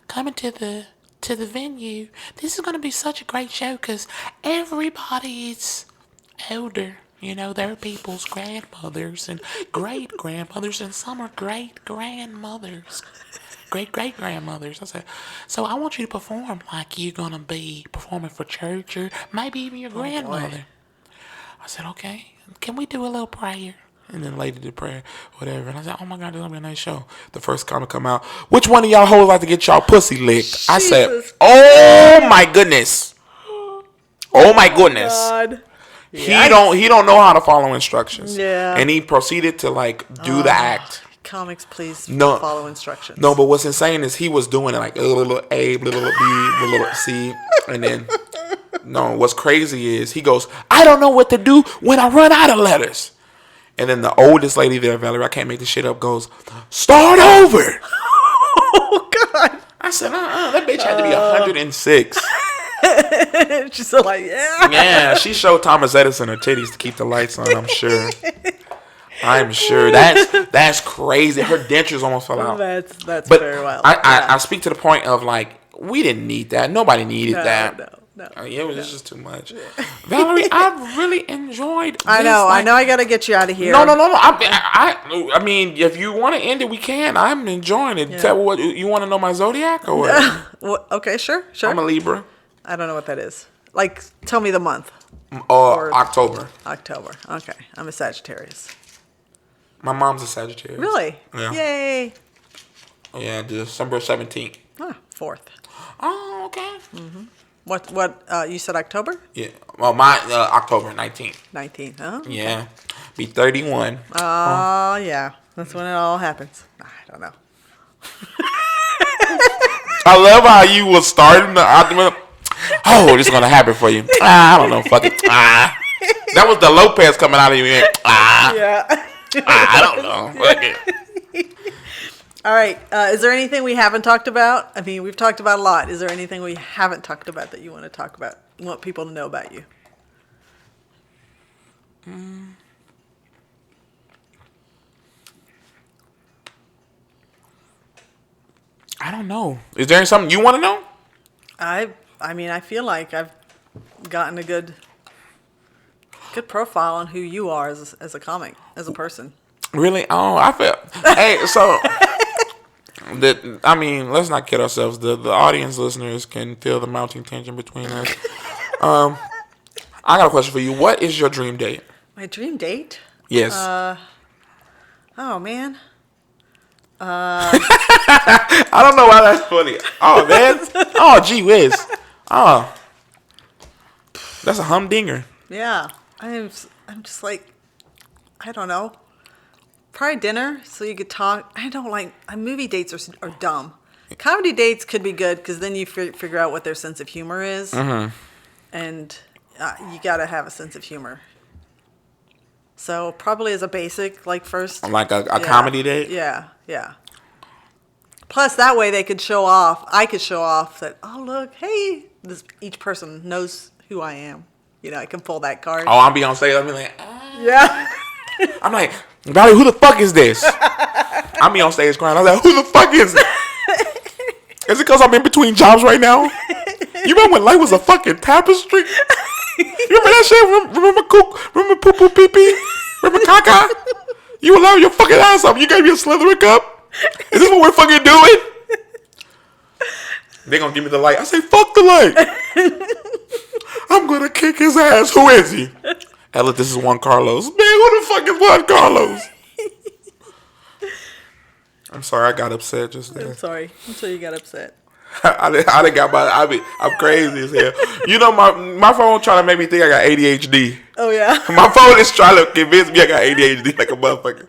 coming to the venue. This is going to be such a great show because everybody is older. You know, they're people's grandmothers and great-grandmothers, and some are great-grandmothers. Great-great-grandmothers. I said, so I want you to perform like you're going to be performing for church or maybe even your grandmother. Boy. I said, okay, can we do a little prayer? And then later did prayer, whatever. And I said, oh my God, this is going to be a nice show. The first comic come out, which one of y'all hoes like to get y'all pussy licked? Jesus. I said, oh my goodness. Oh my goodness. God. He don't know how to follow instructions. Yeah. And he proceeded to like do the act. Comics, please follow instructions. No, but what's insane is he was doing it like a little A, little B, little C, and then what's crazy is he goes, I don't know what to do when I run out of letters. And then the oldest lady there, Valerie, I can't make this shit up, goes, start over. Oh God. I said, that bitch had to be 106. She's so like, yeah. Yeah, she showed Thomas Edison her titties to keep the lights on, I'm sure. I'm sure. That's crazy. Her dentures almost fell out. That's but very wild. I speak to the point of like, we didn't need that. Nobody needed that. No. It was just too much. Valerie, I really enjoyed this. I know. I got to get you out of here. No. I mean, if you want to end it, we can. I'm enjoying it. Yeah. Tell what you want to know my zodiac or what? Well, okay, sure. I'm a Libra. I don't know what that is. Like, tell me the month. October. October. Okay. I'm a Sagittarius. My mom's a Sagittarius. Really? Yeah. Yay. Yeah, December 17th. 4th. Oh, okay. Mm-hmm. What, you said October? Yeah. Well, my October 19th. 19th, huh? Yeah. Be 31. Oh, yeah. That's when it all happens. I don't know. I love how you was starting the argument. Oh, this is gonna happen for you. I don't know. Fuck it. That was the Lopez coming out of you. Yeah. I don't know. Fuck it. All right. Is there anything we haven't talked about? I mean, we've talked about a lot. Is there anything we haven't talked about that you want to talk about? You want people to know about you? I don't know. Is there something you want to know? I mean, I feel like I've gotten a good profile on who you are as a comic, as a person. Really? Oh, I feel. Hey, so I mean, let's not kid ourselves. The audience listeners can feel the mounting tension between us. I got a question for you. What is your dream date? My dream date? Yes. Oh man. I don't know why that's funny. Oh man. Oh gee whiz. Oh, that's a humdinger. Yeah. I'm just like, I don't know. Probably dinner, so you could talk. I don't like movie dates are dumb. Comedy dates could be good because then you figure out what their sense of humor is, and you gotta have a sense of humor. So probably as a basic, like first, Like a comedy date. Yeah, yeah. Plus that way they could show off. I could show off that. Oh look, hey, each person knows who I am. You know, I can pull that card. Oh, I'll be on stage. I'll be like, Yeah. I'm like, Valerie, who the fuck is this? I'll be on stage crying. I'm like, who the fuck is it? Is it because I'm in between jobs right now? You remember when life was a fucking tapestry? You remember that shit? Remember cook? Remember poo poo pee pee? Remember caca? You allowed your fucking ass up. You gave me a Slytherin cup? Is this what we're fucking doing? They're gonna give me the light. I say, fuck the light. I'm gonna kick his ass. Who is he? Ellis, this is Juan Carlos. Man, who the fuck is Juan Carlos? I'm sorry, I got upset just there. I'm sorry. I'm sure you got upset. I done got my. I'm crazy as hell. You know, my phone trying to make me think I got ADHD. Oh yeah. My phone is trying to convince me I got ADHD like a motherfucker.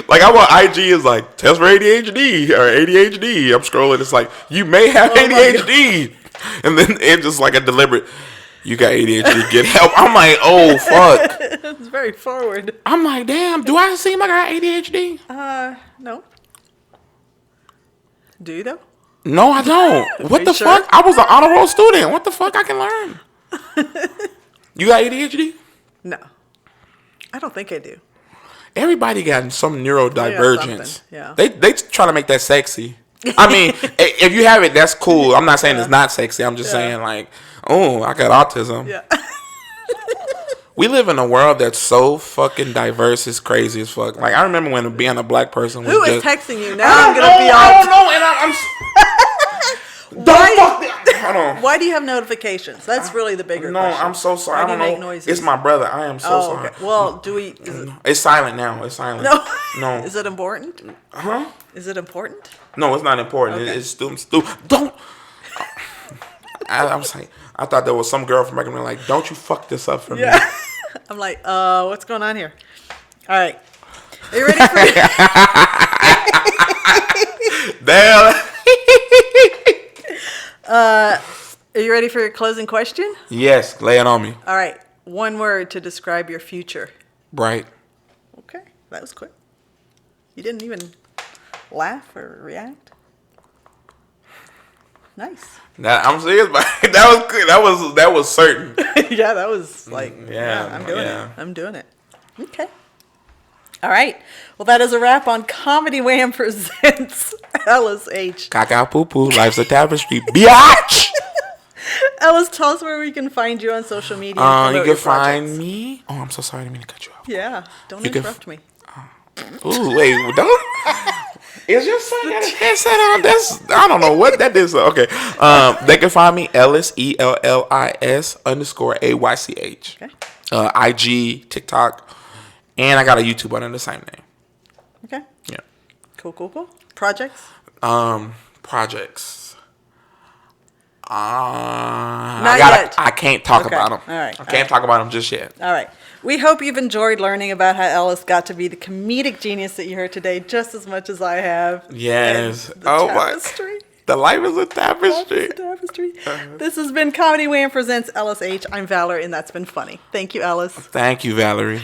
Like I'm on IG, is like test for ADHD or ADHD. I'm scrolling, it's like you may have ADHD, and then it's just like a deliberate. You got ADHD, get help. I'm like, oh fuck. It's very forward. I'm like, damn. Do I seem like I got ADHD? No. Do you though? No, I don't. What the sure? fuck? I was an honor roll student. What the fuck? I can learn. You got ADHD? No. I don't think I do. Everybody got some neurodivergence. Yeah. They try to make that sexy. I mean, if you have it, that's cool. I'm not saying it's not sexy. I'm just saying like, oh, I got autism. Yeah. We live in a world that's so fucking diverse. It's crazy as fuck. Like I remember when being a black person was Who is just, texting you now? I'm gonna be I all. don't know, and hold on. Why do you have notifications? That's really the bigger No, question. I'm so sorry. Why I do you don't make know. noises? It's my brother. I am so sorry. Okay. Well, do we? It's silent now. It's silent. No. No. Is it important? Huh? Is it important? No, it's not important. Okay. It's stupid. Don't. I was like, I thought there was some girl from back in the like, don't you fuck this up for me. I'm like, what's going on here? All right. Are you ready for it? Damn. Are you ready for your closing question? Yes, lay it on me. All right. One word to describe your future. Bright. Okay. That was quick. You didn't even laugh or react. Nice. I'm serious, but that was certain. Yeah, that was like, Yeah, I'm doing yeah. it. I'm doing it. Okay. All right. Well, that is a wrap on Comedy Wham presents Ellis Aych. Caca poo poo, life's a tapestry. Biatch! Ellis, tell us where we can find you on social media. You and promote can your find projects. me. Oh, I'm so sorry. I didn't mean to cut you off. Yeah. Don't You can interrupt me. Ooh, wait, don't. Is your son got his headset on? I don't know what that is. Okay. They can find me Ellis ELLIS_AYCH. Okay. IG, TikTok, and I got a YouTube under the same name. Okay. Yeah. Cool. Projects? Projects. Not yet. I can't talk Okay. about them. All right. I can't talk about them just yet. All right. We hope you've enjoyed learning about how Ellis got to be the comedic genius that you heard today just as much as I have. Yes. And the Oh my. Tapestry. The life is a tapestry. Tapestry. This has been Comedy Wham presents Ellis Aych. I'm Valerie, and that's been funny. Thank you, Ellis. Thank you, Valerie.